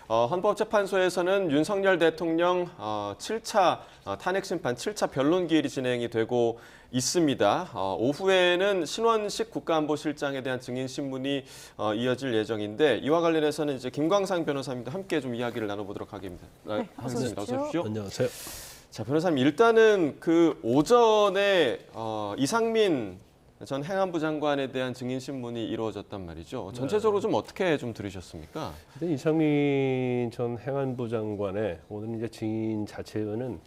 헌법재판소에서는 윤석열 대통령 7차 탄핵 심판 7차 변론 기일이 진행이 되고 있습니다. 오후에는 신원식 국가안보실장에 대한 증인 신문이 이어질 예정인데 이와 관련해서는 이제 김광상 변호사님도 함께 좀 이야기를 나눠보도록 하겠습니다. 어서 오십시오. 안녕하세요. 자, 변호사님 일단은 그 오전에 이상민 전 행안부 장관에 대한 증인 신문이 이루어졌단 말이죠. 전체적으로 좀 어떻게 좀 들으셨습니까? 이상민 전 행안부 장관의 오늘 이제 증인 자체는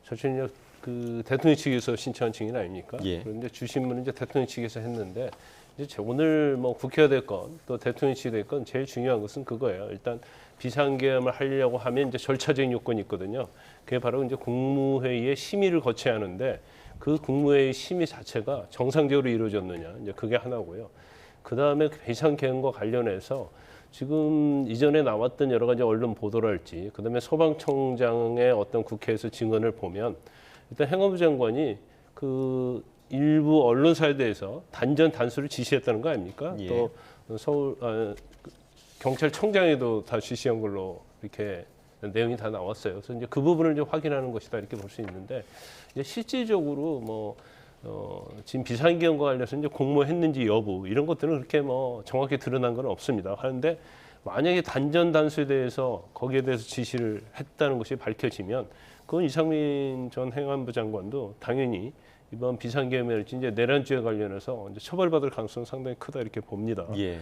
사실 그 대통령 측에서 신청한 증인 아닙니까? 예. 그런데 주신문은 이제 대통령 측에서 했는데 이제 오늘 뭐 국회가 됐건 또 대통령 측이 됐건 제일 중요한 것은 그거예요. 일단 비상계엄을 하려고 하면 이제 절차적인 요건이 있거든요. 그게 바로 이제 국무회의의 심의를 거쳐야 하는데 그 국무회의 심의 자체가 정상적으로 이루어졌느냐, 이제 그게 하나고요. 그 다음에 비상계엄과 관련해서 지금 이전에 나왔던 여러 가지 언론 보도랄지, 그 다음에 소방청장의 어떤 국회에서 증언을 보면 일단 행안부 장관이 그 일부 언론사에 대해서 단전 단수를 지시했다는 거 아닙니까? 예. 또 서울 경찰청장에도 다 지시한 걸로 이렇게 내용이 다 나왔어요. 그래서 이제 그 부분을 좀 확인하는 것이다 이렇게 볼 수 있는데 이제 실질적으로 뭐 지금 비상계엄과 관련해서 이제 공모했는지 여부 이런 것들은 그렇게 뭐 정확히 드러난 건 없습니다. 하는데 만약에 단전 단수에 대해서 거기에 대해서 지시를 했다는 것이 밝혀지면 그건 이상민 전 행안부 장관도 당연히 이번 비상계엄이랄지 이제 내란죄에 관련해서 이제 처벌받을 가능성은 상당히 크다 이렇게 봅니다. 예.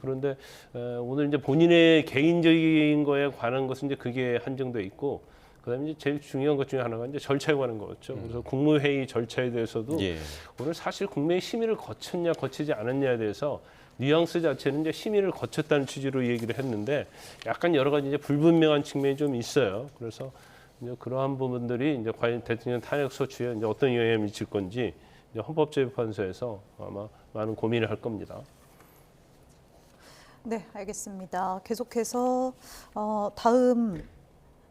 그런데 오늘 이제 본인의 개인적인 거에 관한 것은 이제 그게 한정돼 있고, 그다음에 이제 제일 중요한 것 중에 하나가 이제 절차에 관한 거였죠. 그래서 국무회의 절차에 대해서도 예. 오늘 사실 국무회의 심의를 거쳤냐 거치지 않았냐에 대해서 뉘앙스 자체는 이제 심의를 거쳤다는 취지로 얘기를 했는데 약간 여러 가지 이제 불분명한 측면이 좀 있어요. 그래서 이제 그러한 부분들이 이제 과연 대통령 탄핵 소추에 이제 어떤 영향을 미칠 건지 이제 헌법재판소에서 아마 많은 고민을 할 겁니다. 네, 알겠습니다. 계속해서 다음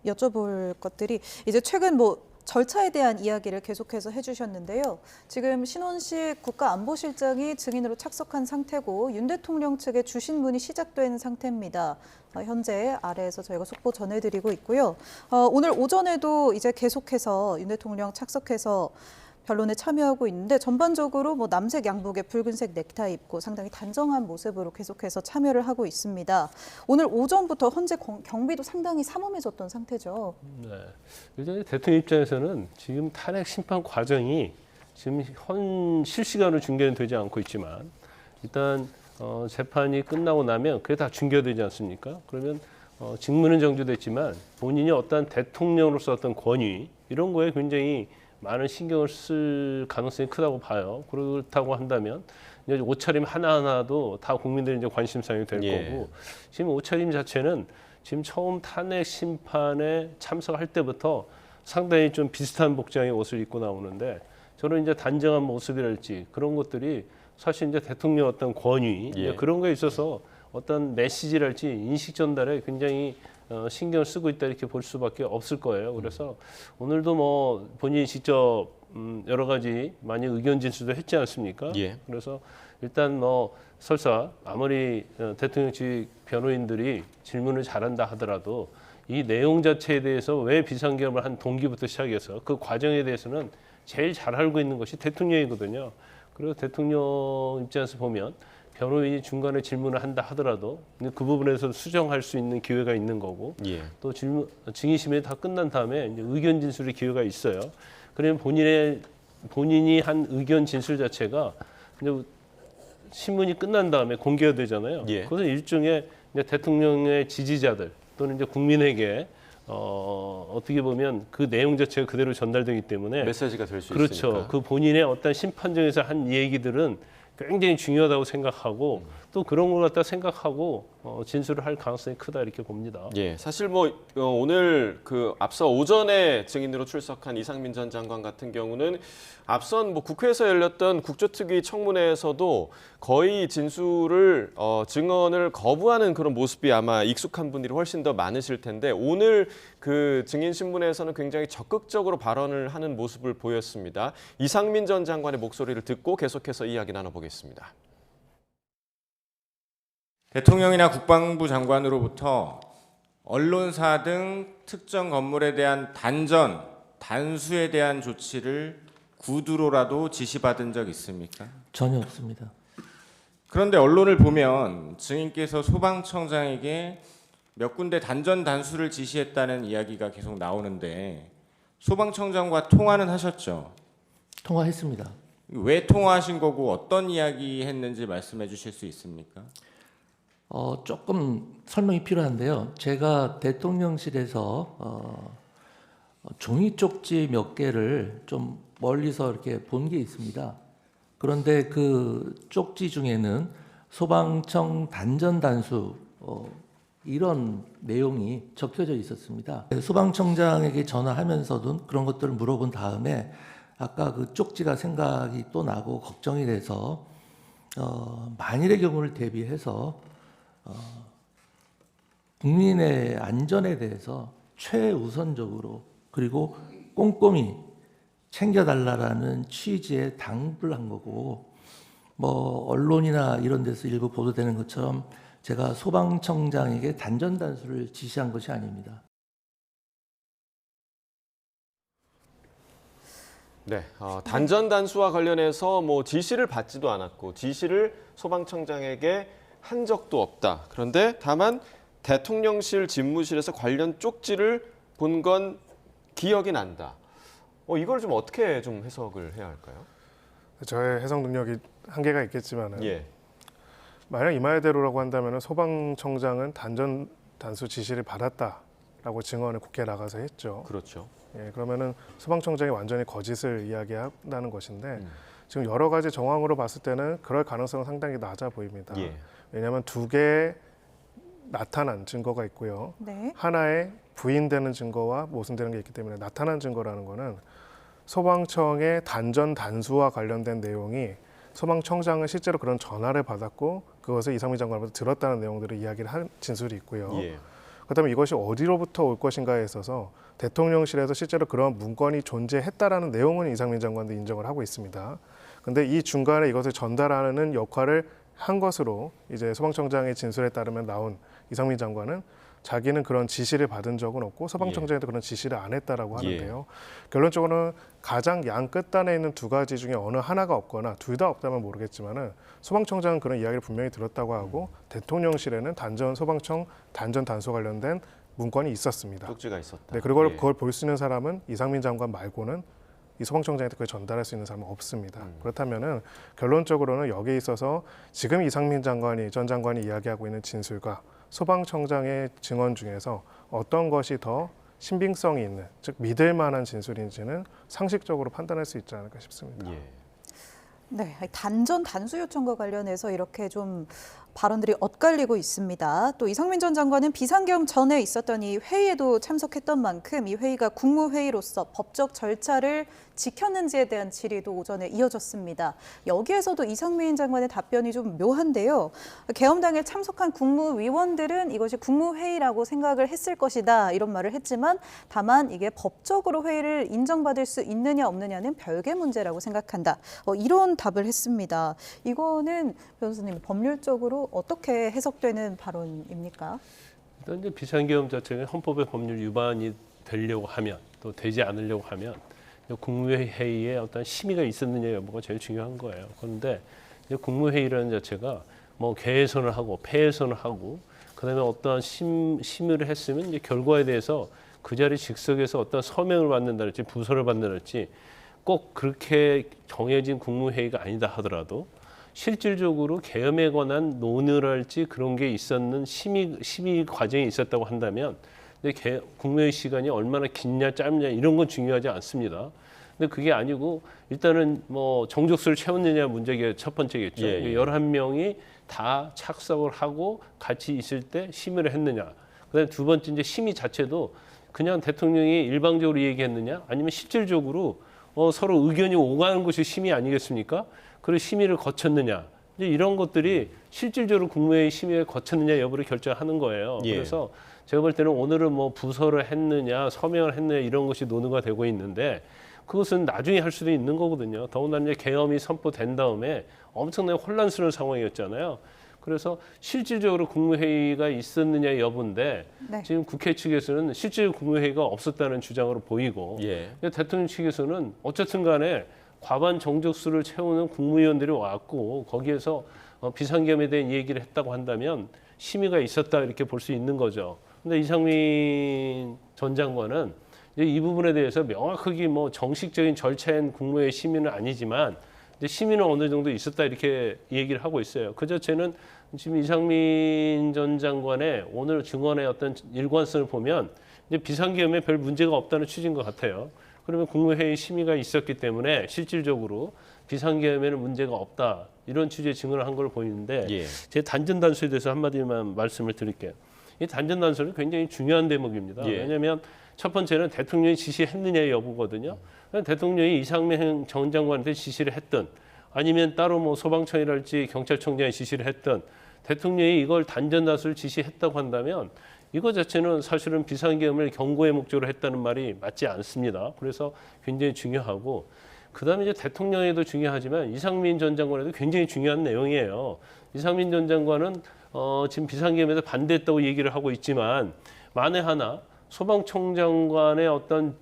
여쭤볼 것들이 이제 최근 뭐 절차에 대한 이야기를 계속해서 해주셨는데요. 지금 신원식 국가안보실장이 증인으로 착석한 상태고 윤 대통령 측의 주신문이 시작된 상태입니다. 현재 아래에서 저희가 속보 전해드리고 있고요. 오늘 오전에도 이제 계속해서 윤 대통령 착석해서 변론에 참여하고 있는데 전반적으로 뭐 남색 양복에 붉은색 넥타이 입고 상당히 단정한 모습으로 계속해서 참여를 하고 있습니다. 오늘 오전부터 현재 경비도 상당히 삼엄해졌던 상태죠. 네. 일단 대통령 입장에서는 지금 탄핵 심판 과정이 지금 실시간으로 중계는 되지 않고 있지만 일단 재판이 끝나고 나면 그게 다 중계되지 않습니까? 그러면 직무는 정지됐지만 본인이 어떤 대통령으로서 어떤 권위 이런 거에 굉장히 많은 신경을 쓸 가능성이 크다고 봐요. 그렇다고 한다면 이제 옷차림 하나하나도 다 국민들이 이제 관심사항이 될 거고 지금 옷차림 자체는 지금 처음 탄핵 심판에 참석할 때부터 상당히 좀 비슷한 복장의 옷을 입고 나오는데 저런 이제 단정한 모습이랄지 그런 것들이 사실 이제 대통령 어떤 권위 그런 거에 있어서 어떤 메시지랄지 인식 전달에 굉장히 신경을 쓰고 있다 이렇게 볼 수밖에 없을 거예요. 그래서 오늘도 뭐 본인이 직접 여러 가지 많이 의견 진술도 했지 않습니까? 예. 그래서 일단 뭐 설사 아무리 대통령 측 변호인들이 질문을 잘한다 하더라도 이 내용 자체에 대해서 왜 비상계엄을 한 동기부터 시작해서 그 과정에 대해서는 제일 잘 알고 있는 것이 대통령이거든요. 그리고 대통령 입장에서 보면 변호인이 중간에 질문을 한다 하더라도 그 부분에서 수정할 수 있는 기회가 있는 거고 또 증인심이 다 끝난 다음에 이제 의견 진술의 기회가 있어요. 그러면 본인이 한 의견 진술 자체가 이제 신문이 끝난 다음에 공개가 되잖아요. 그것은 일종의 이제 대통령의 지지자들 또는 이제 국민에게 어떻게 보면 그 내용 자체가 그대로 전달되기 때문에 메시지가 될 수 그렇죠. 있으니까. 그 본인의 어떤 심판정에서 한 얘기들은 굉장히 중요하다고 생각하고 또 그런 걸 갖다 생각하고 진술을 할 가능성이 크다 이렇게 봅니다. 예, 사실 뭐 오늘 그 앞서 오전에 증인으로 출석한 이상민 전 장관 같은 경우는 앞선 뭐 국회에서 열렸던 국조특위 청문회에서도 거의 진술을 증언을 거부하는 그런 모습이 아마 익숙한 분들이 훨씬 더 많으실 텐데 오늘 그 증인 신문에서는 굉장히 적극적으로 발언을 하는 모습을 보였습니다. 이상민 전 장관의 목소리를 듣고 계속해서 이야기 나눠보겠습니다. 대통령이나 국방부 장관으로부터 언론사 등 특정 건물에 대한 단수에 대한 조치를 구두로라도 지시받은 적 있습니까? 전혀 없습니다. 그런데 언론을 보면 증인께서 소방청장에게 몇 군데 단수를 지시했다는 이야기가 계속 나오는데 소방청장과 통화는 하셨죠? 통화했습니다. 왜 통화하신 거고 어떤 이야기 했는지 말씀해 주실 수 있습니까? 조금 설명이 필요한데요. 제가 대통령실에서 종이 쪽지 몇 개를 좀 멀리서 이렇게 본 게 있습니다. 그런데 그 쪽지 중에는 소방청 단수 이런 내용이 적혀져 있었습니다. 소방청장에게 전화하면서도 그런 것들을 물어본 다음에 아까 그 쪽지가 생각이 또 나고 걱정이 돼서 만일의 경우를 대비해서 국민의 안전에 대해서 최우선적으로 그리고 꼼꼼히 챙겨달라라는 취지에 당부를 한 거고 뭐 언론이나 이런 데서 일부 보도되는 것처럼 제가 소방청장에게 단수를 지시한 것이 아닙니다. 네, 단수와 관련해서 뭐 지시를 받지도 않았고 지시를 소방청장에게 한 적도 없다. 그런데 다만 대통령실 집무실에서 관련 쪽지를 본 건 기억이 난다. 이걸 좀 어떻게 좀 해석을 해야 할까요? 저의 해석 능력이 한계가 있겠지만은 예, 만약 이 말대로라고 한다면 소방청장은 단수 지시를 받았다라고 증언을 국회에 나가서 했죠. 그렇죠. 예, 그러면은 소방청장이 완전히 거짓을 이야기한다는 것인데 지금 여러 가지 정황으로 봤을 때는 그럴 가능성은 상당히 낮아 보입니다. 예, 왜냐하면 두 개의 나타난 증거가 있고요. 네. 하나의 부인되는 증거와 모순되는 게 있기 때문에 나타난 증거라는 거는 소방청의 단수와 관련된 내용이 소방청장은 실제로 그런 전화를 받았고 그것을 이상민 장관으로부터 들었다는 내용들을 이야기를 한 진술이 있고요. 예, 그렇다면 이것이 어디로부터 올 것인가에 있어서 대통령실에서 실제로 그런 문건이 존재했다라는 내용은 이상민 장관도 인정을 하고 있습니다. 그런데 이 중간에 이것을 전달하는 역할을 한 것으로 이제 소방청장의 진술에 따르면 나온 이상민 장관은 자기는 그런 지시를 받은 적은 없고 소방청장에도 그런 지시를 안 했다라고 하는데요. 결론적으로는 가장 양 끝단에 있는 두 가지 중에 어느 하나가 없거나 둘 다 없다면 모르겠지만은 소방청장은 그런 이야기를 분명히 들었다고 하고 대통령실에는 소방청 단수 관련된 문건이 있었습니다. 쪽지가 있었다. 네, 그리고 예. 그걸 볼 수 있는 사람은 이상민 장관 말고는 이 소방청장한테 그걸 전달할 수 있는 사람은 없습니다. 그렇다면은 결론적으로는 여기에 있어서 지금 이상민 전 장관이 이야기하고 있는 진술과 소방청장의 증언 중에서 어떤 것이 더 신빙성이 있는, 즉 믿을 만한 진술인지는 상식적으로 판단할 수 있지 않을까 싶습니다. 예. 네, 단수 요청과 관련해서 이렇게 좀 발언들이 엇갈리고 있습니다. 또 이상민 전 장관은 비상겸 전에 있었던 이 회의에도 참석했던 만큼 이 회의가 국무회의로서 법적 절차를 지켰는지에 대한 질의도 오전에 이어졌습니다. 여기에서도 이상민 장관의 답변이 좀 묘한데요. 계엄당에 참석한 국무위원들은 이것이 국무회의라고 생각을 했을 것이다 이런 말을 했지만 다만 이게 법적으로 회의를 인정받을 수 있느냐 없느냐는 별개 문제라고 생각한다. 이런 답을 했습니다. 이거는 변호사님 법률적으로 어떻게 해석되는 발언입니까? 일단 이제 비상계엄 자체가 헌법의 법률 위반이 되려고 하면 또 되지 않으려고 하면 국무회의에 어떤 심의가 있었느냐 여부가 제일 중요한 거예요. 그런데 이제 국무회의라는 자체가 뭐 개선을 하고 폐선을 하고 그다음에 어떤 심의를 했으면 이제 결과에 대해서 그 자리 즉석에서 어떤 서명을 받는다랄지 부서를 받는다랄지 꼭 그렇게 정해진 국무회의가 아니다 하더라도 실질적으로 계엄에 관한 논의랄지 그런 게 있었는 심의 과정이 있었다고 한다면 근데 국무회의 시간이 얼마나 긴냐 짧냐 이런 건 중요하지 않습니다. 근데 그게 아니고 일단은 뭐 정족수를 채웠느냐 문제가 첫 번째겠죠. 예, 예. 11명이 다 착석을 하고 같이 있을 때 심의를 했느냐. 그다음에 두 번째 이제 심의 자체도 그냥 대통령이 일방적으로 얘기했느냐 아니면 실질적으로 서로 의견이 오가는 것이 심의 아니겠습니까? 그리고 심의를 거쳤느냐. 이제 이런 것들이 실질적으로 국무회의 심의를 거쳤느냐 여부를 결정하는 거예요. 예. 그래서 제가 볼 때는 오늘은 뭐 부서를 했느냐 서명을 했느냐 이런 것이 논의가 되고 있는데 그것은 나중에 할 수도 있는 거거든요. 더군다나 이제 계엄이 선포된 다음에 엄청나게 혼란스러운 상황이었잖아요. 그래서 실질적으로 국무회의가 있었느냐 여부인데 네. 지금 국회 측에서는 실질 국무회의가 없었다는 주장으로 보이고 예. 근데 대통령 측에서는 어쨌든 간에 과반 정족수를 채우는 국무위원들이 왔고 거기에서 비상계엄에 대한 얘기를 했다고 한다면 심의가 있었다 이렇게 볼 수 있는 거죠. 근데 이상민 전 장관은 이제 이 부분에 대해서 명확하게 뭐 정식적인 절차인 국무회의 심의는 아니지만 이제 심의는 어느 정도 있었다 이렇게 얘기를 하고 있어요. 그 자체는 지금 이상민 전 장관의 오늘 증언의 어떤 일관성을 보면 이제 비상계엄에 별 문제가 없다는 취지인 것 같아요. 그러면 국무회의 심의가 있었기 때문에 실질적으로 비상계엄에는 문제가 없다 이런 취지의 증언을 한 걸로 보이는데 예. 제 단전 단서에 대해서 한마디만 말씀을 드릴게요. 이 단전 단서는 굉장히 중요한 대목입니다. 예. 왜냐하면 첫 번째는 대통령이 지시했느냐의 여부거든요. 대통령이 이상민 전 장관한테 지시를 했든 아니면 따로 뭐 소방청이랄지 경찰청장이 지시를 했든 대통령이 이걸 단전 단서를 지시했다고 한다면 이거 자체는 사실은 비상계엄을 경고의 목적으로 했다는 말이 맞지 않습니다. 그래서 굉장히 중요하고 그다음에 이제 대통령에도 중요하지만 이상민 전 장관에도 굉장히 중요한 내용이에요. 이상민 전 장관은 지금 비상계엄에서 반대했다고 얘기를 하고 있지만 만에 하나 소방청장관의 어떤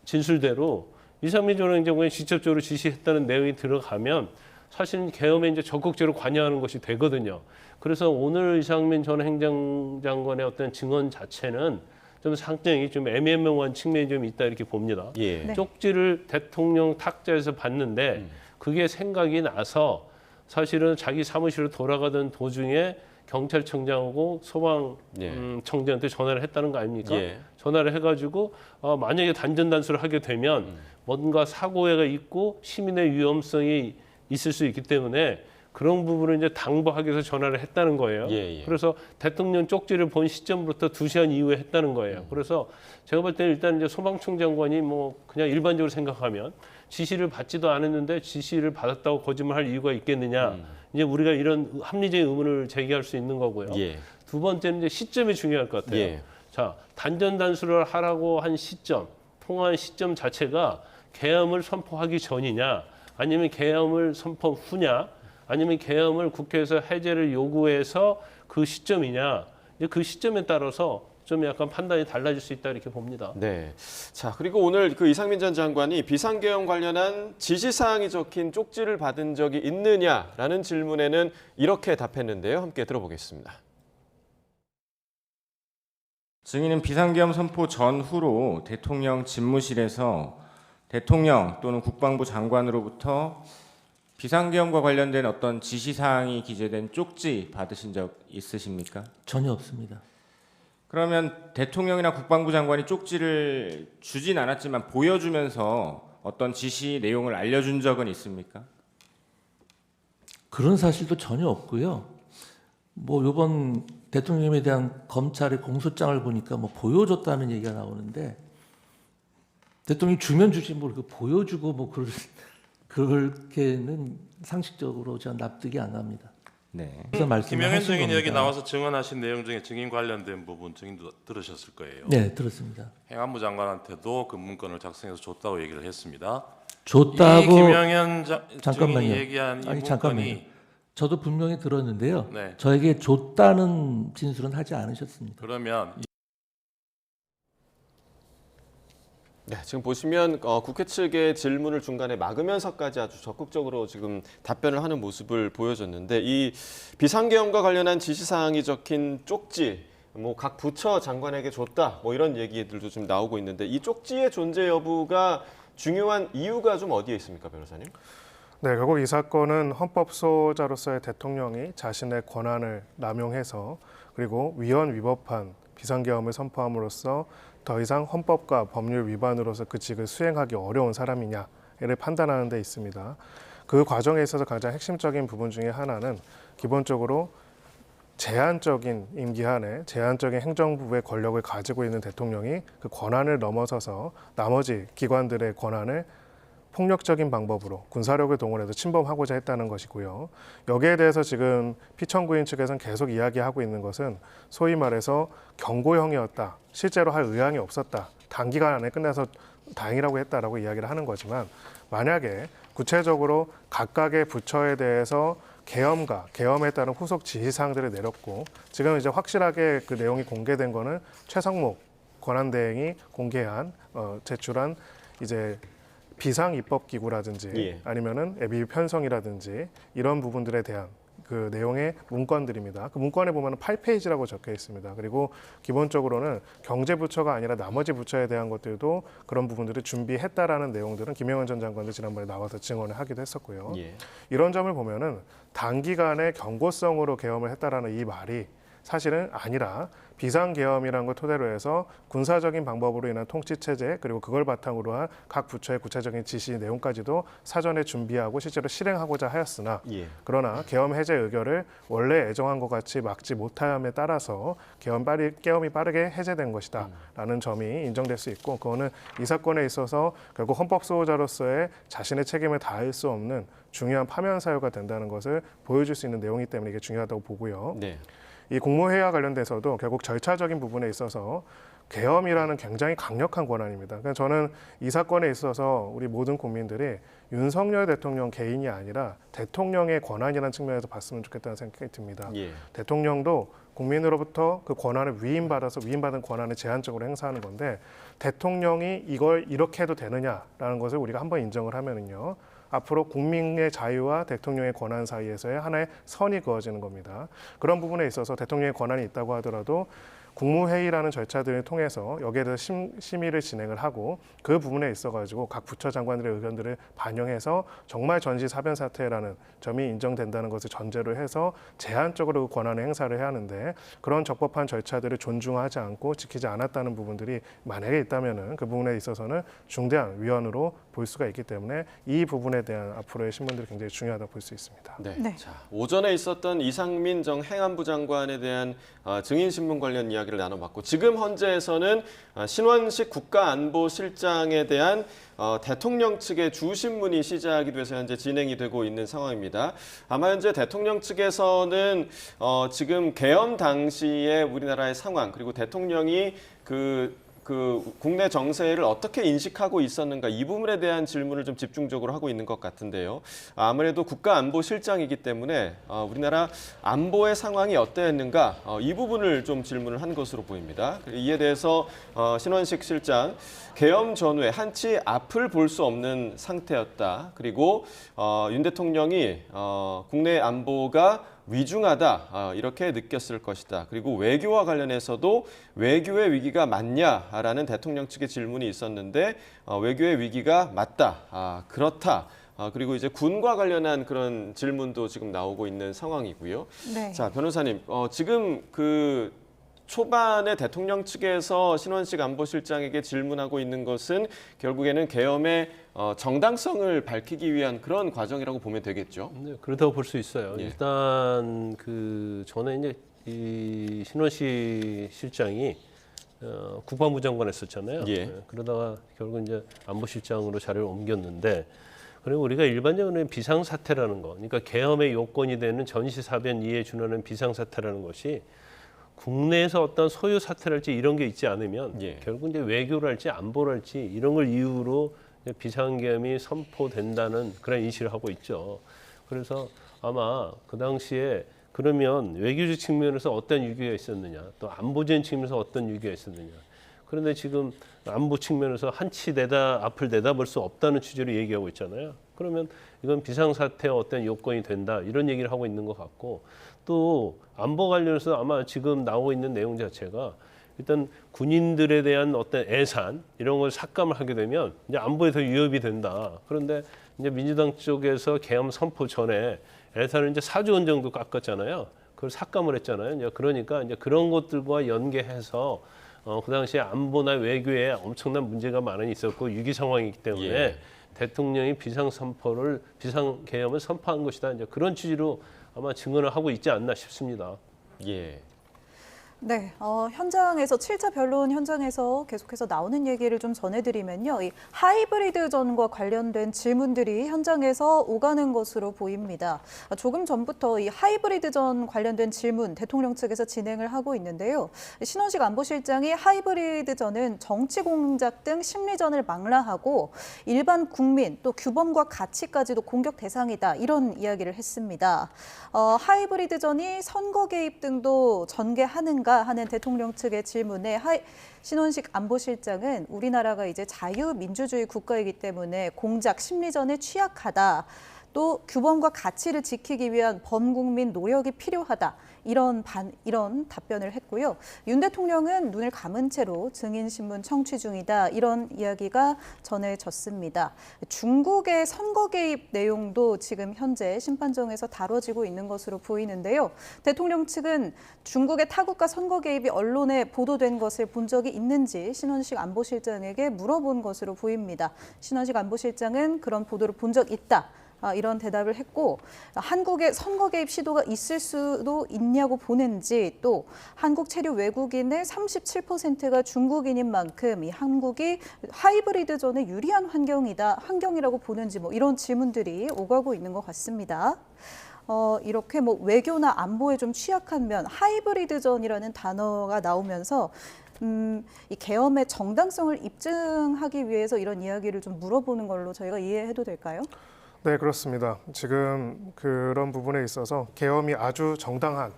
진술대로 이상민 전 행정관이 직접적으로 지시했다는 내용이 들어가면 사실은 계엄에 이제 적극적으로 관여하는 것이 되거든요. 그래서 오늘 이상민 전 행정장관의 어떤 증언 자체는 좀 상당히 좀 애매모호한 측면이 좀 있다 이렇게 봅니다. 예. 네. 쪽지를 대통령 탁자에서 봤는데 그게 생각이 나서 사실은 자기 사무실로 돌아가던 도중에 경찰청장하고 소방청장한테 전화를 했다는 거 아닙니까? 예. 전화를 해가지고 만약에 단전 단수를 하게 되면 뭔가 사고가 있고 시민의 위험성이 있을 수 있기 때문에 그런 부분을 이제 당부하기 위해서 전화를 했다는 거예요. 예, 예. 그래서 대통령 쪽지를 본 시점부터 2시간 이후에 했다는 거예요. 그래서 제가 볼 때는 일단 이제 소방청장관이 뭐 그냥 일반적으로 생각하면 지시를 받지도 않았는데 지시를 받았다고 거짓말할 이유가 있겠느냐. 이제 우리가 이런 합리적인 의문을 제기할 수 있는 거고요. 예. 두 번째는 이제 시점이 중요할 것 같아요. 예. 자, 단전 단수를 하라고 한 시점, 통화한 시점 자체가 계엄을 선포하기 전이냐, 아니면 계엄을 선포 후냐, 아니면 계엄을 국회에서 해제를 요구해서 그 시점이냐, 이제 그 시점에 따라서 좀 약간 판단이 달라질 수 있다 이렇게 봅니다. 네. 자, 그리고 오늘 그 이상민 전 장관이 비상계엄 관련한 지시사항이 적힌 쪽지를 받은 적이 있느냐라는 질문에는 이렇게 답했는데요. 함께 들어보겠습니다. 증인은 비상계엄 선포 전후로 대통령 집무실에서 대통령 또는 국방부 장관으로부터 비상계엄과 관련된 어떤 지시사항이 기재된 쪽지 받으신 적 있으십니까? 전혀 없습니다. 그러면 대통령이나 국방부 장관이 쪽지를 주진 않았지만 보여주면서 어떤 지시 내용을 알려준 적은 있습니까? 그런 사실도 전혀 없고요. 뭐 이번 대통령에 대한 검찰의 공소장을 보니까 뭐 보여줬다는 얘기가 나오는데 대통령이 주면 주지 뭘 그 보여주고 뭐 그렇게는 상식적으로 저는 납득이 안 갑니다. 네. 그래서 말씀하신 김영현 증인 여기 겁니다. 나와서 증언하신 내용 중에 증인 관련된 부분 증인도 들으셨을 거예요. 네, 들었습니다. 행안부 장관한테도 그 문건을 작성해서 줬다고 얘기를 했습니다. 줬다고 이 김영현 잠깐만요. 증인이 얘기한 이 아니, 문건이 잠깐만요. 저도 분명히 들었는데요. 네. 저에게 줬다는 진술은 하지 않으셨습니다. 그러면 네, 지금 보시면 국회 측의 질문을 중간에 막으면서까지 아주 적극적으로 지금 답변을 하는 모습을 보여줬는데 이 비상계엄과 관련한 지시사항이 적힌 쪽지 뭐 각 부처 장관에게 줬다 뭐 이런 얘기들도 좀 나오고 있는데 이 쪽지의 존재 여부가 중요한 이유가 좀 어디에 있습니까, 변호사님? 네, 결국 이 사건은 헌법소자로서의 대통령이 자신의 권한을 남용해서 그리고 위헌 위법한 비상계엄을 선포함으로써 더 이상 헌법과 법률 위반으로서 그 직을 수행하기 어려운 사람이냐를 판단하는 데 있습니다. 그 과정에 있어서 가장 핵심적인 부분 중에 하나는 기본적으로 제한적인 임기 안에 제한적인 행정부의 권력을 가지고 있는 대통령이 그 권한을 넘어서서 나머지 기관들의 권한을 폭력적인 방법으로 군사력을 동원해서 침범하고자 했다는 것이고요. 여기에 대해서 지금 피청구인 측에서는 계속 이야기하고 있는 것은 소위 말해서 경고형이었다. 실제로 할 의향이 없었다. 단기간 안에 끝내서 다행이라고 했다라고 이야기를 하는 거지만 만약에 구체적으로 각각의 부처에 대해서 계엄과 계엄에 따른 후속 지시사항들을 내렸고 지금 이제 확실하게 그 내용이 공개된 거는 최성목 권한대행이 공개한 제출한 이제 비상 입법 기구라든지 예. 아니면은 예비 편성이라든지 이런 부분들에 대한 그 내용의 문건들입니다. 그 문건에 보면 8페이지라고 적혀 있습니다. 그리고 기본적으로는 경제부처가 아니라 나머지 부처에 대한 것들도 그런 부분들을 준비했다라는 내용들은 김영환 전 장관도 지난번에 나와서 증언을 하기도 했었고요. 예. 이런 점을 보면은 단기간에 경고성으로 계엄을 했다라는 이 말이 사실은 아니라 비상계엄이라는 걸 토대로 해서 군사적인 방법으로 인한 통치체제 그리고 그걸 바탕으로 한 각 부처의 구체적인 지시 내용까지도 사전에 준비하고 실제로 실행하고자 하였으나 예. 그러나 계엄 해제 의결을 원래 예정한 것 같이 막지 못함에 따라서 계엄이 빠르게 해제된 것이다라는 점이 인정될 수 있고 그거는 이 사건에 있어서 결국 헌법 수호자로서의 자신의 책임을 다할 수 없는 중요한 파면 사유가 된다는 것을 보여줄 수 있는 내용이기 때문에 이게 중요하다고 보고요. 네. 이 공모회의와 관련돼서도 결국 절차적인 부분에 있어서 계엄이라는 굉장히 강력한 권한입니다. 그러니까 저는 이 사건에 있어서 우리 모든 국민들이 윤석열 대통령 개인이 아니라 대통령의 권한이라는 측면에서 봤으면 좋겠다는 생각이 듭니다. 예. 대통령도 국민으로부터 그 권한을 위임받은 권한을 제한적으로 행사하는 건데 대통령이 이걸 이렇게 해도 되느냐라는 것을 우리가 한번 인정을 하면은요. 앞으로 국민의 자유와 대통령의 권한 사이에서의 하나의 선이 그어지는 겁니다. 그런 부분에 있어서 대통령의 권한이 있다고 하더라도 국무회의라는 절차들을 통해서 여기에 대해서 심의를 진행을 하고 그 부분에 있어가지고 각 부처 장관들의 의견들을 반영해서 정말 전시사변 사태라는 점이 인정된다는 것을 전제로 해서 제한적으로 그 권한을 행사를 해야 하는데 그런 적법한 절차들을 존중하지 않고 지키지 않았다는 부분들이 만약에 있다면은 그 부분에 있어서는 중대한 위헌으로 볼 수가 있기 때문에 이 부분에 대한 앞으로의 신문들이 굉장히 중요하다고 볼 수 있습니다. 네. 네. 자, 오전에 있었던 이상민 전 행안부 장관에 대한 증인 신문 관련 이야기를 나눠봤고 지금 현재에서는 신원식 국가안보실장에 대한 대통령 측의 주신문이 시작이 돼서 현재 진행이 되고 있는 상황입니다. 아마 현재 대통령 측에서는 지금 계엄 당시에 우리나라의 상황 그리고 대통령이 그 국내 정세를 어떻게 인식하고 있었는가 이 부분에 대한 질문을 좀 집중적으로 하고 있는 것 같은데요. 아무래도 국가안보실장이기 때문에 우리나라 안보의 상황이 어떠했는가 이 부분을 좀 질문을 한 것으로 보입니다. 이에 대해서 신원식 실장 계엄 전후에 한치 앞을 볼 수 없는 상태였다. 그리고 윤 대통령이 국내 안보가 위중하다 이렇게 느꼈을 것이다. 그리고 외교와 관련해서도 외교의 위기가 맞냐라는 대통령 측의 질문이 있었는데 외교의 위기가 맞다. 그렇다. 그리고 이제 군과 관련한 그런 질문도 지금 나오고 있는 상황이고요. 네. 자, 변호사님, 지금 그 초반에 대통령 측에서 신원식 안보실장에게 질문하고 있는 것은 결국에는 계엄의 정당성을 밝히기 위한 그런 과정이라고 보면 되겠죠. 네, 그렇다고 볼 수 있어요. 예. 일단 그 전에 이제 이 신원식 실장이 국방부 장관 했었잖아요. 예. 네, 그러다가 결국 이제 안보실장으로 자리를 옮겼는데 그리고 우리가 일반적으로 비상사태라는 거, 그러니까 계엄의 요건이 되는 전시사변 이에 준하는 비상사태라는 것이 국내에서 어떤 소요 사태랄지 이런 게 있지 않으면 예. 결국 이제 외교랄지 안보랄지 이런 걸 이유로 비상계엄이 선포된다는 그런 인식을 하고 있죠. 그래서 아마 그 당시에 그러면 외교적 측면에서 어떤 위기가 있었느냐, 또 안보적인 측면에서 어떤 위기가 있었느냐. 그런데 지금 안보 측면에서 한치 앞을 내다볼 수 없다는 취지로 얘기하고 있잖아요. 그러면 이건 비상사태의 어떤 요건이 된다 이런 얘기를 하고 있는 것 같고 또 안보 관련해서 아마 지금 나오고 있는 내용 자체가 일단 군인들에 대한 어떤 애산 이런 걸 삭감을 하게 되면 이제 안보에 더 위협이 된다. 그런데 이제 민주당 쪽에서 계엄 선포 전에 애산을 이제 4조 원 정도 깎았잖아요. 그걸 삭감을 했잖아요. 이제 그러니까 이제 그런 것들과 연계해서 그 당시에 안보나 외교에 엄청난 문제가 많이 있었고 위기 상황이기 때문에 예. 대통령이 비상계엄을 선포한 것이다. 이제 그런 취지로 아마 증언을 하고 있지 않나 싶습니다. 예. 네, 현장에서 7차 변론 현장에서 계속해서 나오는 얘기를 좀 전해드리면요. 이 하이브리드전과 관련된 질문들이 현장에서 오가는 것으로 보입니다. 조금 전부터 이 하이브리드전 관련된 질문 대통령 측에서 진행을 하고 있는데요. 신원식 안보실장이 하이브리드전은 정치 공작 등 심리전을 망라하고 일반 국민 또 규범과 가치까지도 공격 대상이다 이런 이야기를 했습니다. 하이브리드전이 선거 개입 등도 전개하는가 하는 대통령 측의 질문에 신원식 안보실장은 우리나라가 이제 자유민주주의 국가이기 때문에 공작, 심리전에 취약하다. 또 규범과 가치를 지키기 위한 범국민 노력이 필요하다. 이런 답변을 했고요. 윤 대통령은 눈을 감은 채로 증인신문 청취 중이다. 이런 이야기가 전해졌습니다. 중국의 선거 개입 내용도 지금 현재 심판정에서 다뤄지고 있는 것으로 보이는데요. 대통령 측은 중국의 타국가 선거 개입이 언론에 보도된 것을 본 적이 있는지 신원식 안보실장에게 물어본 것으로 보입니다. 신원식 안보실장은 그런 보도를 본 적 있다. 이런 대답을 했고 한국의 선거 개입 시도가 있을 수도 있냐고 보는지 또 한국 체류 외국인의 37%가 중국인인 만큼 이 한국이 하이브리드전에 유리한 환경이라고 보는지 뭐 이런 질문들이 오가고 있는 것 같습니다. 이렇게 뭐 외교나 안보에 좀 취약한 면 하이브리드전이라는 단어가 나오면서 이 계엄의 정당성을 입증하기 위해서 이런 이야기를 좀 물어보는 걸로 저희가 이해해도 될까요? 네, 그렇습니다. 지금 그런 부분에 있어서 계엄이 아주 정당한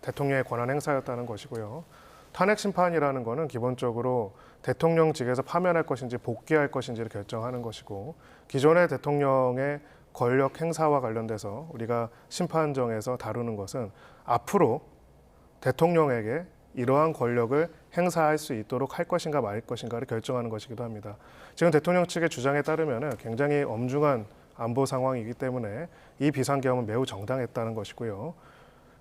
대통령의 권한 행사였다는 것이고요. 탄핵 심판이라는 것은 기본적으로 대통령직에서 파면할 것인지 복귀할 것인지를 결정하는 것이고 기존의 대통령의 권력 행사와 관련돼서 우리가 심판정에서 다루는 것은 앞으로 대통령에게 이러한 권력을 행사할 수 있도록 할 것인가 말 것인가를 결정하는 것이기도 합니다. 지금 대통령 측의 주장에 따르면 굉장히 엄중한 안보 상황이기 때문에 이 비상계엄은 매우 정당했다는 것이고요.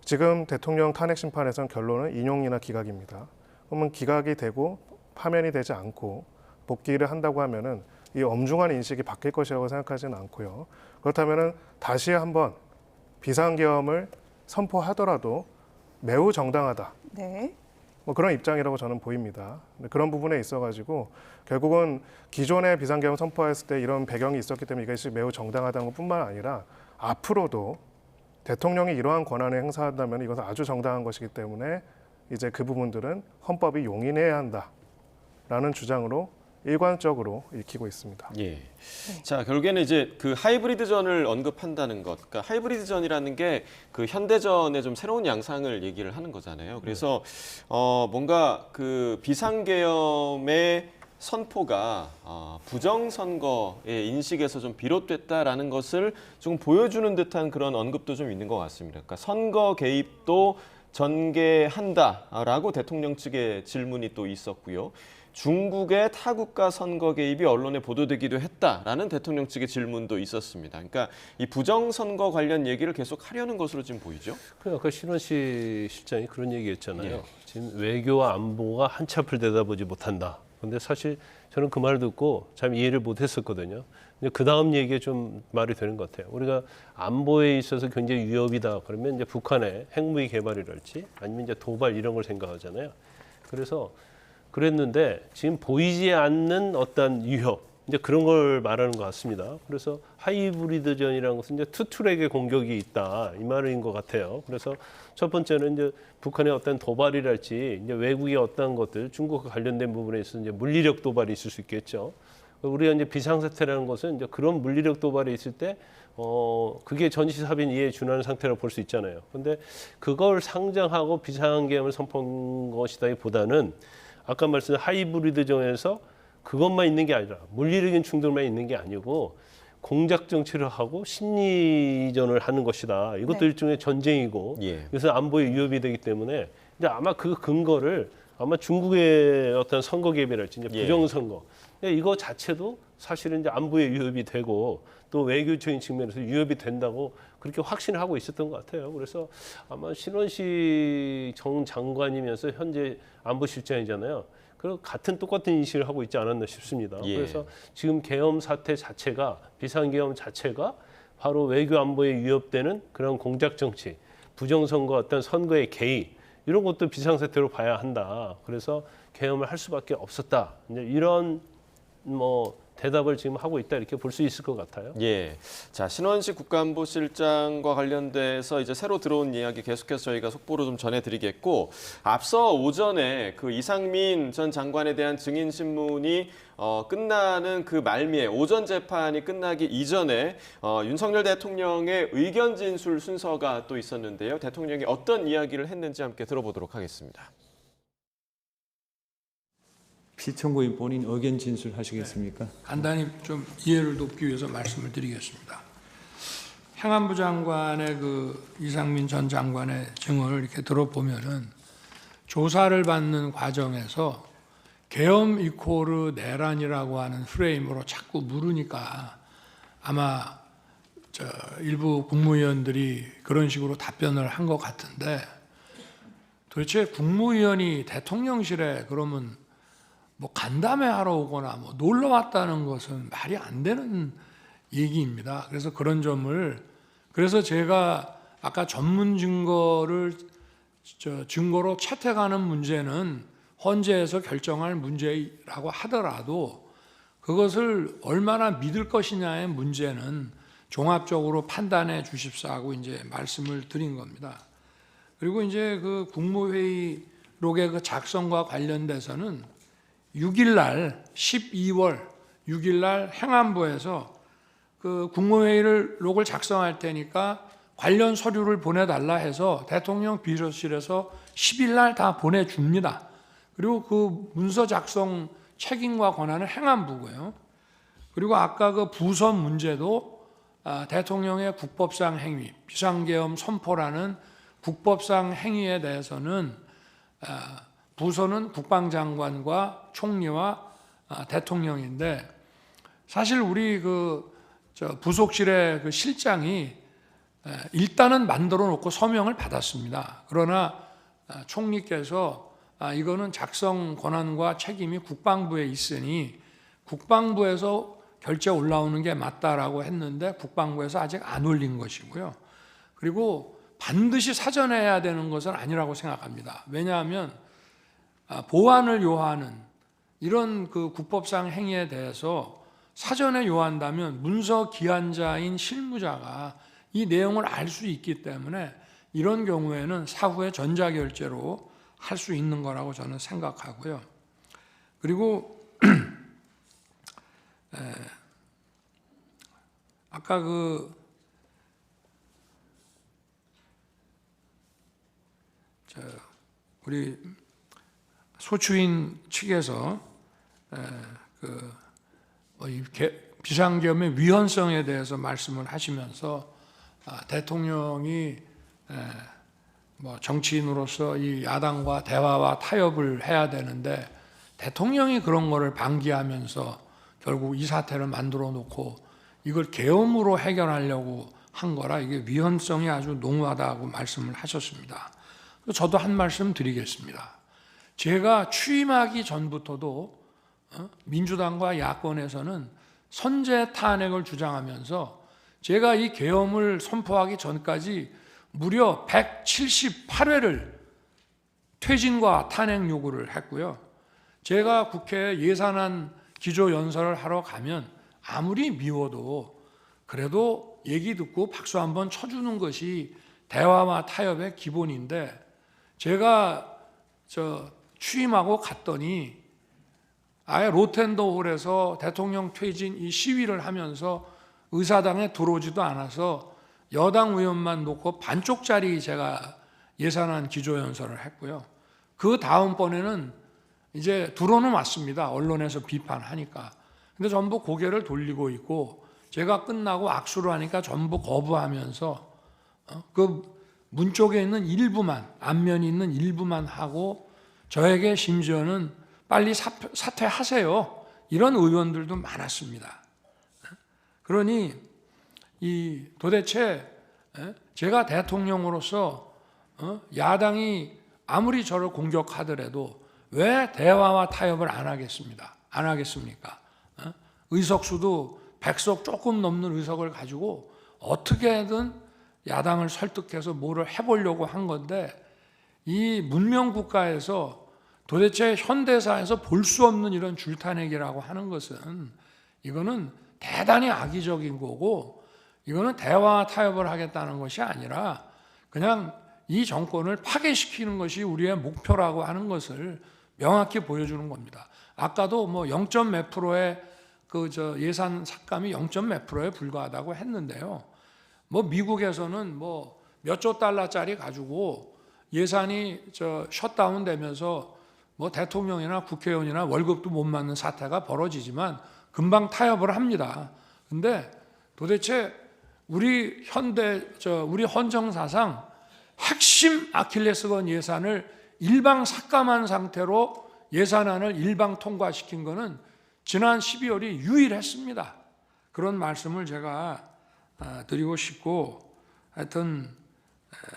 지금 대통령 탄핵 심판에서는 결론은 인용이나 기각입니다. 그러면 기각이 되고 파면이 되지 않고 복귀를 한다고 하면은 이 엄중한 인식이 바뀔 것이라고 생각하지는 않고요. 그렇다면은 다시 한번 비상계엄을 선포하더라도 매우 정당하다. 네. 뭐 그런 입장이라고 저는 보입니다. 그런 부분에 있어가지고 결국은 기존의 비상계엄 선포했을 때 이런 배경이 있었기 때문에 이것이 매우 정당하다는 것뿐만 아니라 앞으로도 대통령이 이러한 권한을 행사한다면 이것은 아주 정당한 것이기 때문에 이제 그 부분들은 헌법이 용인해야 한다라는 주장으로 일관적으로 읽히고 있습니다. 예. 자, 결국에는 이제 그 하이브리드전을 언급한다는 것. 그러니까 하이브리드전이라는 게 그 현대전의 좀 새로운 양상을 얘기를 하는 거잖아요. 그래서 뭔가 그 비상계엄의 선포가 부정선거의 인식에서 좀 비롯됐다라는 것을 좀 보여주는 듯한 그런 언급도 좀 있는 것 같습니다. 그러니까 선거 개입도 전개한다라고 대통령 측의 질문이 또 있었고요. 중국의 타국가 선거 개입이 언론에 보도되기도 했다라는 대통령 측의 질문도 있었습니다. 그러니까 이 부정선거 관련 얘기를 계속 하려는 것으로 지금 보이죠. 아까 신원식 실장이 그런 얘기했잖아요. 예. 지금 외교와 안보가 한치 앞을 내다보지 못한다. 근데 사실 저는 그 말을 듣고 참 이해를 못했었거든요. 근데 그 다음 얘기에 좀 말이 되는 것 같아요. 우리가 안보에 있어서 굉장히 위협이다. 그러면 이제 북한의 핵무기 개발이랄지 아니면 이제 도발 이런 걸 생각하잖아요. 그래서 그랬는데 지금 보이지 않는 어떤 위협 이제 그런 걸 말하는 것 같습니다. 그래서 하이브리드전이라는 것은 이제 투트랙의 공격이 있다 이 말인 것 같아요. 그래서 첫 번째는 이제 북한의 어떤 도발이랄지 이제 외국의 어떤 것들 중국과 관련된 부분에 있어서 이제 물리력 도발이 있을 수 있겠죠. 우리가 이제 비상사태라는 것은 이제 그런 물리력 도발이 있을 때 그게 전시사변2에 준하는 상태라고 볼 수 있잖아요. 그런데 그걸 상정하고 비상계엄을 선포한 것이다기보다는 아까 말씀드린 하이브리드전에서 그것만 있는 게 아니라 물리적인 충돌만 있는 게 아니고 공작 정치를 하고 심리전을 하는 것이다. 이것도 네. 일종의 전쟁이고 예. 그래서 안보에 위협이 되기 때문에 근데 아마 그 근거를 아마 중국의 어떤 선거 개입이랄지 이제 예. 부정선거 이거 자체도 사실은 이제 안보에 위협이 되고 또 외교적인 측면에서 위협이 된다고 그렇게 확신을 하고 있었던 것 같아요. 그래서 아마 신원식 정 장관이면서 현재 안보실장이잖아요. 그 같은 똑같은 인식을 하고 있지 않았나 싶습니다. 예. 그래서 지금 계엄 사태 자체가 비상계엄 자체가 바로 외교 안보에 위협되는 그런 공작 정치, 부정선거 어떤 선거의 개입 이런 것도 비상사태로 봐야 한다. 그래서 계엄을 할 수밖에 없었다. 이제 이런 뭐 대답을 지금 하고 있다 이렇게 볼 수 있을 것 같아요. 예. 자, 신원식 국가안보실장과 관련돼서 이제 새로 들어온 이야기 계속해서 저희가 속보로 좀 전해드리겠고, 앞서 오전에 그 이상민 전 장관에 대한 증인 신문이 끝나는 그 말미에 오전 재판이 끝나기 이전에 윤석열 대통령의 의견 진술 순서가 또 있었는데요. 대통령이 어떤 이야기를 했는지 함께 들어보도록 하겠습니다. 피청구인 본인 의견 진술하시겠습니까? 간단히 좀 이해를 돕기 위해서 말씀을 드리겠습니다. 행안부 장관의 그 이상민 전 장관의 증언을 이렇게 들어보면은 조사를 받는 과정에서 계엄 이코르 내란이라고 하는 프레임으로 자꾸 물으니까 아마 일부 국무위원들이 그런 식으로 답변을 한 것 같은데, 도대체 국무위원이 대통령실에 그러면 뭐 간담회 하러 오거나 뭐 놀러 왔다는 것은 말이 안 되는 얘기입니다. 그래서 그런 점을, 그래서 제가 아까 전문 증거를 증거로 채택하는 문제는 헌재에서 결정할 문제라고 하더라도 그것을 얼마나 믿을 것이냐의 문제는 종합적으로 판단해 주십사고 이제 말씀을 드린 겁니다. 그리고 이제 그 국무회의록의 그 작성과 관련돼서는 6일 날 12월 6일 날 행안부에서 그 국무회의록을 작성할 테니까 관련 서류를 보내달라 해서 대통령 비서실에서 10일 날 다 보내줍니다. 그리고 그 문서 작성 책임과 권한은 행안부고요. 그리고 아까 그 부서 문제도 대통령의 국법상 행위, 비상계엄 선포라는 국법상 행위에 대해서는 부서는 국방장관과 총리와 대통령인데, 사실 우리 그 부속실의 그 실장이 일단은 만들어 놓고 서명을 받았습니다. 그러나 총리께서 이거는 작성 권한과 책임이 국방부에 있으니 국방부에서 결재 올라오는 게 맞다라고 했는데 국방부에서 아직 안 올린 것이고요. 그리고 반드시 사전에 해야 되는 것은 아니라고 생각합니다. 왜냐하면 보완을 요하는 이런 그 국법상 행위에 대해서 사전에 요한다면 문서 기한자인 실무자가 이 내용을 알 수 있기 때문에 이런 경우에는 사후에 전자결제로 할 수 있는 거라고 저는 생각하고요. 그리고 아까 우리 소추인 측에서 비상계엄의 위헌성에 대해서 말씀을 하시면서 대통령이 뭐 정치인으로서 이 야당과 대화와 타협을 해야 되는데 대통령이 그런 거를 방기하면서 결국 이 사태를 만들어 놓고 이걸 계엄으로 해결하려고 한 거라 이게 위헌성이 아주 농후하다고 말씀을 하셨습니다. 저도 한 말씀 드리겠습니다. 제가 취임하기 전부터도 민주당과 야권에서는 선제 탄핵을 주장하면서 제가 이 계엄을 선포하기 전까지 무려 178회를 퇴진과 탄핵 요구를 했고요. 제가 국회 예산안 기조연설을 하러 가면 아무리 미워도 그래도 얘기 듣고 박수 한번 쳐주는 것이 대화와 타협의 기본인데, 제가 취임하고 갔더니 아예 로텐더홀에서 대통령 퇴진 이 시위를 하면서 의사당에 들어오지도 않아서 여당 의원만 놓고 반쪽짜리 제가 예산안 기조연설을 했고요. 그 다음번에는 이제 들어는 왔습니다. 언론에서 비판하니까. 근데 전부 고개를 돌리고 있고 제가 끝나고 악수를 하니까 전부 거부하면서 그 문 쪽에 있는 일부만, 앞면이 있는 일부만 하고 저에게 심지어는 빨리 사퇴하세요. 이런 의원들도 많았습니다. 그러니 도대체 제가 대통령으로서 야당이 아무리 저를 공격하더라도 왜 대화와 타협을 안 하겠습니까? 의석수도 100석 조금 넘는 의석을 가지고 어떻게든 야당을 설득해서 뭐를 해보려고 한 건데, 이 문명 국가에서 도대체 현대사에서 볼 수 없는 이런 줄타내기라고 하는 것은 이거는 대단히 악의적인 거고 이거는 대화와 타협을 하겠다는 것이 아니라 그냥 이 정권을 파괴시키는 것이 우리의 목표라고 하는 것을 명확히 보여주는 겁니다. 아까도 뭐 0점 몇 프로의 예산 삭감이 0점 몇 프로에 불과하다고 했는데요. 뭐 미국에서는 뭐 몇 조 달러짜리 가지고 예산이 셧다운 되면서 뭐 대통령이나 국회의원이나 월급도 못 받는 사태가 벌어지지만 금방 타협을 합니다. 근데 도대체 우리 우리 헌정사상 핵심 아킬레스건 예산을 일방 삭감한 상태로 예산안을 일방 통과시킨 것은 지난 12월이 유일했습니다. 그런 말씀을 제가 드리고 싶고 하여튼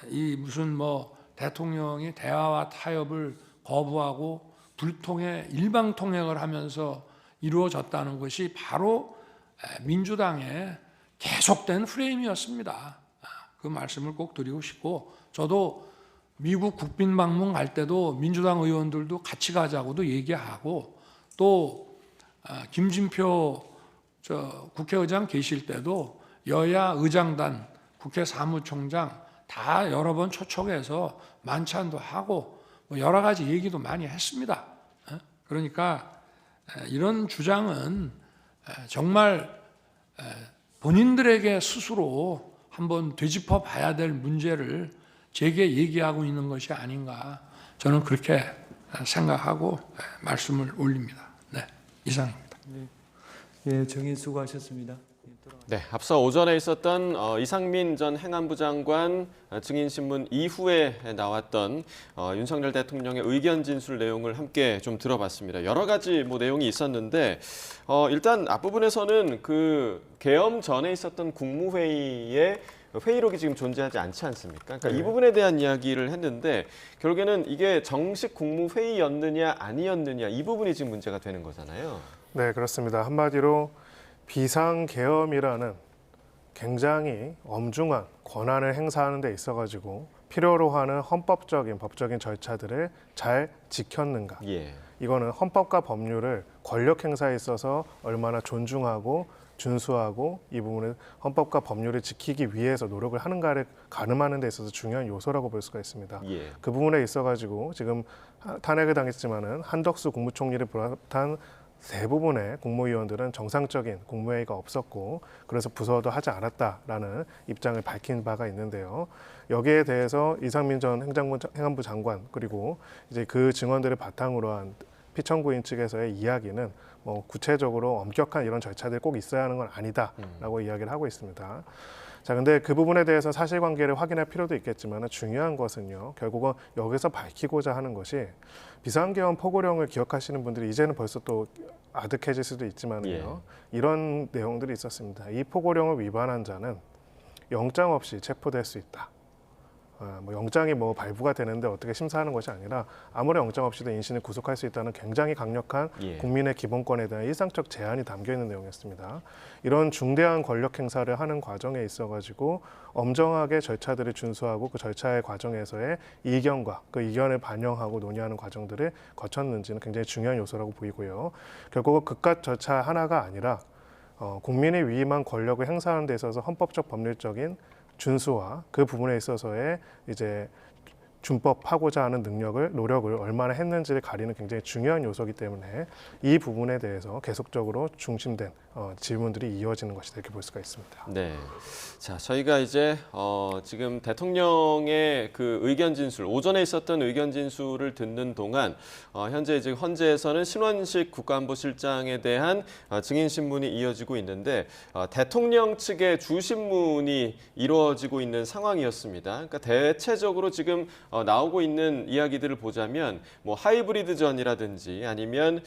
이 무슨 뭐 대통령이 대화와 타협을 거부하고 불통해 일방 통행을 하면서 이루어졌다는 것이 바로 민주당의 계속된 프레임이었습니다. 그 말씀을 꼭 드리고 싶고 저도 미국 국빈 방문 갈 때도 민주당 의원들도 같이 가자고도 얘기하고 또 김진표 국회의장 계실 때도 여야 의장단, 국회 사무총장 다 여러 번 초청해서 만찬도 하고 뭐 여러 가지 얘기도 많이 했습니다. 그러니까 이런 주장은 정말 본인들에게 스스로 한번 되짚어 봐야 될 문제를 제게 얘기하고 있는 것이 아닌가 저는 그렇게 생각하고 말씀을 올립니다. 네, 이상입니다. 예, 정인 수고하셨습니다. 네, 앞서 오전에 있었던 이상민 전 행안부 장관 증인신문 이후에 나왔던 윤석열 대통령의 의견 진술 내용을 함께 좀 들어봤습니다. 여러 가지 뭐 내용이 있었는데 일단 앞부분에서는 그 계엄 전에 있었던 국무회의에 회의록이 지금 존재하지 않지 않습니까? 그러니까 이 부분에 대한 이야기를 했는데 결국에는 이게 정식 국무회의였느냐 아니었느냐 이 부분이 지금 문제가 되는 거잖아요. 네, 그렇습니다. 한마디로 비상계엄이라는 굉장히 엄중한 권한을 행사하는 데 있어가지고 필요로 하는 헌법적인 법적인 절차들을 잘 지켰는가. 예. 이거는 헌법과 법률을 권력 행사에 있어서 얼마나 존중하고 준수하고 이 부분을 헌법과 법률을 지키기 위해서 노력을 하는가를 가늠하는 데 있어서 중요한 요소라고 볼 수가 있습니다. 예. 그 부분에 있어가지고 지금 탄핵을 당했지만은 한덕수 국무총리를 비롯한 대부분의 국무위원들은 정상적인 국무회의가 없었고 그래서 부서도 하지 않았다라는 입장을 밝힌 바가 있는데요. 여기에 대해서 이상민 전 행안부 장관 그리고 이제 그 증언들을 바탕으로 한 피청구인 측에서의 이야기는 뭐 구체적으로 엄격한 이런 절차들이 꼭 있어야 하는 건 아니다라고 이야기를 하고 있습니다. 자, 근데 그 부분에 대해서 사실관계를 확인할 필요도 있겠지만 중요한 것은요. 결국은 여기서 밝히고자 하는 것이 비상계엄 포고령을 기억하시는 분들이 이제는 벌써 또 아득해질 수도 있지만요. 이런 내용들이 있었습니다. 이 포고령을 위반한 자는 영장 없이 체포될 수 있다. 뭐 영장이 뭐 발부가 되는데 어떻게 심사하는 것이 아니라 아무런 영장 없이도 인신을 구속할 수 있다는 굉장히 강력한 국민의 기본권에 대한 일상적 제한이 담겨 있는 내용이었습니다. 이런 중대한 권력 행사를 하는 과정에 있어가지고 엄정하게 절차들을 준수하고 그 절차의 과정에서의 이견과 그 이견을 반영하고 논의하는 과정들을 거쳤는지는 굉장히 중요한 요소라고 보이고요. 결국은 그깟 절차 하나가 아니라 국민이 위임한 권력을 행사하는 데 있어서 헌법적 법률적인 준수와 그 부분에 있어서의 이제 준법하고자 하는 노력을 얼마나 했는지를 가리는 굉장히 중요한 요소이기 때문에 이 부분에 대해서 계속적으로 중심된 질문들이 이어지는 것이다 이렇게 볼 수가 있습니다. 네, 자 저희가 이제 지금 대통령의 그 의견 진술 오전에 있었던 의견 진술을 듣는 동안 현재 이제 헌재에서는 신원식 국가안보실장에 대한 증인 신문이 이어지고 있는데 대통령 측의 주신문이 이루어지고 있는 상황이었습니다. 그러니까 대체적으로 지금 나오고 있는 이야기들을 보자면 뭐 하이브리드전이라든지 아니면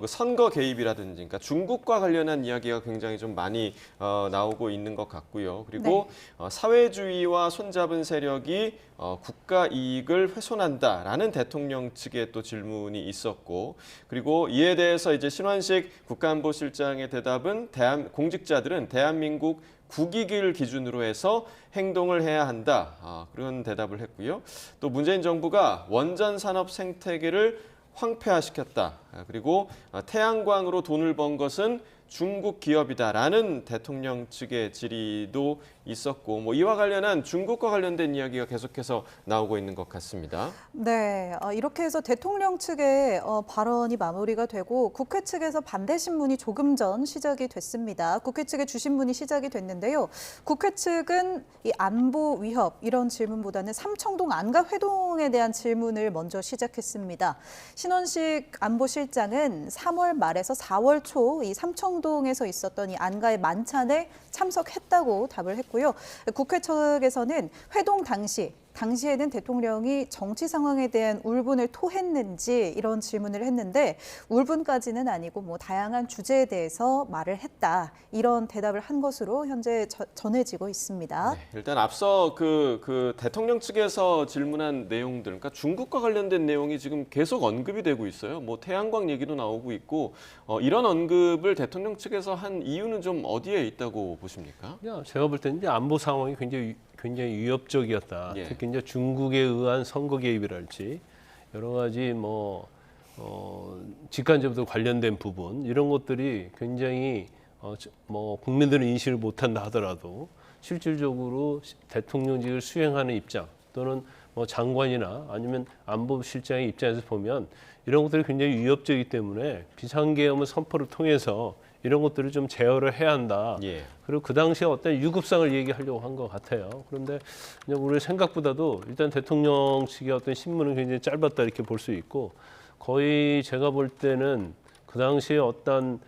그 선거 개입이라든지 그러니까 중국과 관련한 이야기가 굉장히 좀 많이 나오고 있는 것 같고요. 그리고 사회주의와 손잡은 세력이 국가 이익을 훼손한다라는 대통령 측의 또 질문이 있었고 그리고 이에 대해서 이제 신원식 국가안보실장의 대답은 공직자들은 대한민국 국익을 기준으로 해서 행동을 해야 한다. 그런 대답을 했고요. 또 문재인 정부가 원전 산업 생태계를 황폐화시켰다. 그리고 태양광으로 돈을 번 것은 중국 기업이다라는 대통령 측의 질의도 있었고 뭐 이와 관련한 중국과 관련된 이야기가 계속해서 나오고 있는 것 같습니다. 네, 이렇게 해서 대통령 측의 발언이 마무리가 되고 국회 측에서 반대 신문이 조금 전 시작이 됐습니다. 국회 측의 주신문이 시작이 됐는데요. 국회 측은 이 안보 위협 이런 질문보다는 삼청동 안가 회동에 대한 질문을 먼저 시작했습니다. 신원식 안보실장은 3월 말에서 4월 초 이 삼청동에서 있었던 이 안가의 만찬에 참석했다고 답을 했고요. 국회 측에서는 회동 당시에는 대통령이 정치 상황에 대한 울분을 토했는지 이런 질문을 했는데 울분까지는 아니고 뭐 다양한 주제에 대해서 말을 했다. 이런 대답을 한 것으로 현재 전해지고 있습니다. 네, 일단 앞서 그 대통령 측에서 질문한 내용들, 그러니까 중국과 관련된 내용이 지금 계속 언급이 되고 있어요. 뭐 태양광 얘기도 나오고 있고 이런 언급을 대통령 측에서 한 이유는 좀 어디에 있다고 보십니까? 제가 볼 때는 이제 안보 상황이 굉장히 위협적이었다. 예. 특히 이제 중국에 의한 선거 개입이랄지 여러 가지 직간접으로 관련된 부분 이런 것들이 굉장히 국민들은 인식을 못한다 하더라도 실질적으로 대통령직을 수행하는 입장 또는 뭐 장관이나 아니면 안보실장의 입장에서 보면 이런 것들이 굉장히 위협적이기 때문에 비상계엄의 선포를 통해서 이런 것들을 좀 제어를 해야 한다. 예. 그리고 그 당시에 어떤 유급상을 얘기하려고 한 것 같아요. 그런데 우리 생각보다도 일단 대통령 측의 어떤 신문은 굉장히 짧았다 이렇게 볼 수 있고 거의 제가 볼 때는 그 당시에 어떤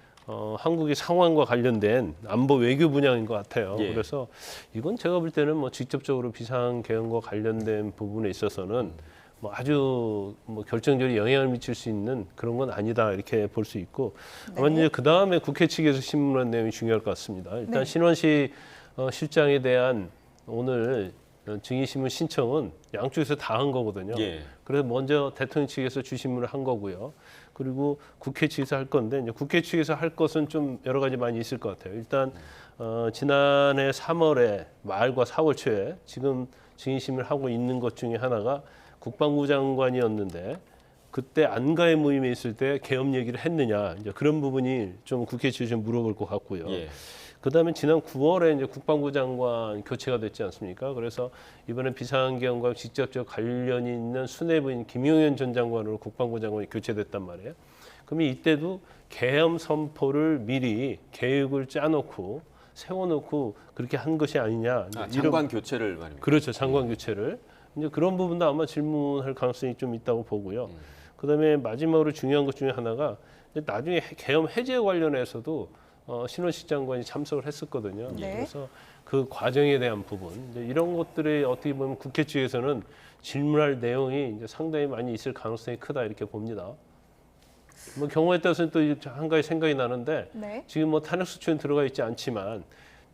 한국의 상황과 관련된 안보 외교 분야인 것 같아요. 예. 그래서 이건 제가 볼 때는 뭐 직접적으로 비상계엄과 관련된 부분에 있어서는 뭐 아주 결정적인 영향을 미칠 수 있는 그런 건 아니다 이렇게 볼 수 있고 아마 이제 그 다음에 국회 측에서 신문한 내용이 중요할 것 같습니다. 일단 네. 신원식 실장에 대한 오늘 증인신문 신청은 양쪽에서 다 한 거거든요. 예. 그래서 먼저 대통령 측에서 주신문을 한 거고요. 그리고 국회 측에서 할 건데 이제 국회 측에서 할 것은 좀 여러 가지 많이 있을 것 같아요. 일단 지난해 3월에 말과 4월 초에 지금 증인신문을 하고 있는 것 중에 하나가 국방부 장관이었는데 그때 안가의 모임에 있을 때 계엄 얘기를 했느냐 이제 그런 부분이 좀 국회 측에 좀 물어볼 것 같고요. 예. 그다음에 지난 9월에 이제 국방부 장관 교체가 됐지 않습니까? 그래서 이번에 비상계엄과 직접적 관련이 있는 수뇌부인 김용현 전 장관으로 국방부 장관이 교체됐단 말이에요. 그러면 이때도 계엄 선포를 미리 계획을 짜놓고 세워놓고 그렇게 한 것이 아니냐. 장관 교체를 말입니다. 그렇죠. 장관 교체를. 이제 그런 부분도 아마 질문할 가능성이 좀 있다고 보고요. 그다음에 마지막으로 중요한 것 중에 하나가 나중에 계엄 해제 관련해서도 신원식 장관이 참석을 했었거든요. 네. 그래서 그 과정에 대한 부분 이제 이런 것들이 어떻게 보면 국회 측에서는 질문할 내용이 이제 상당히 많이 있을 가능성이 크다 이렇게 봅니다. 뭐 경우에 따라서는 또 한 가지 생각이 나는데 네. 지금 뭐 탄핵 소추는 들어가 있지 않지만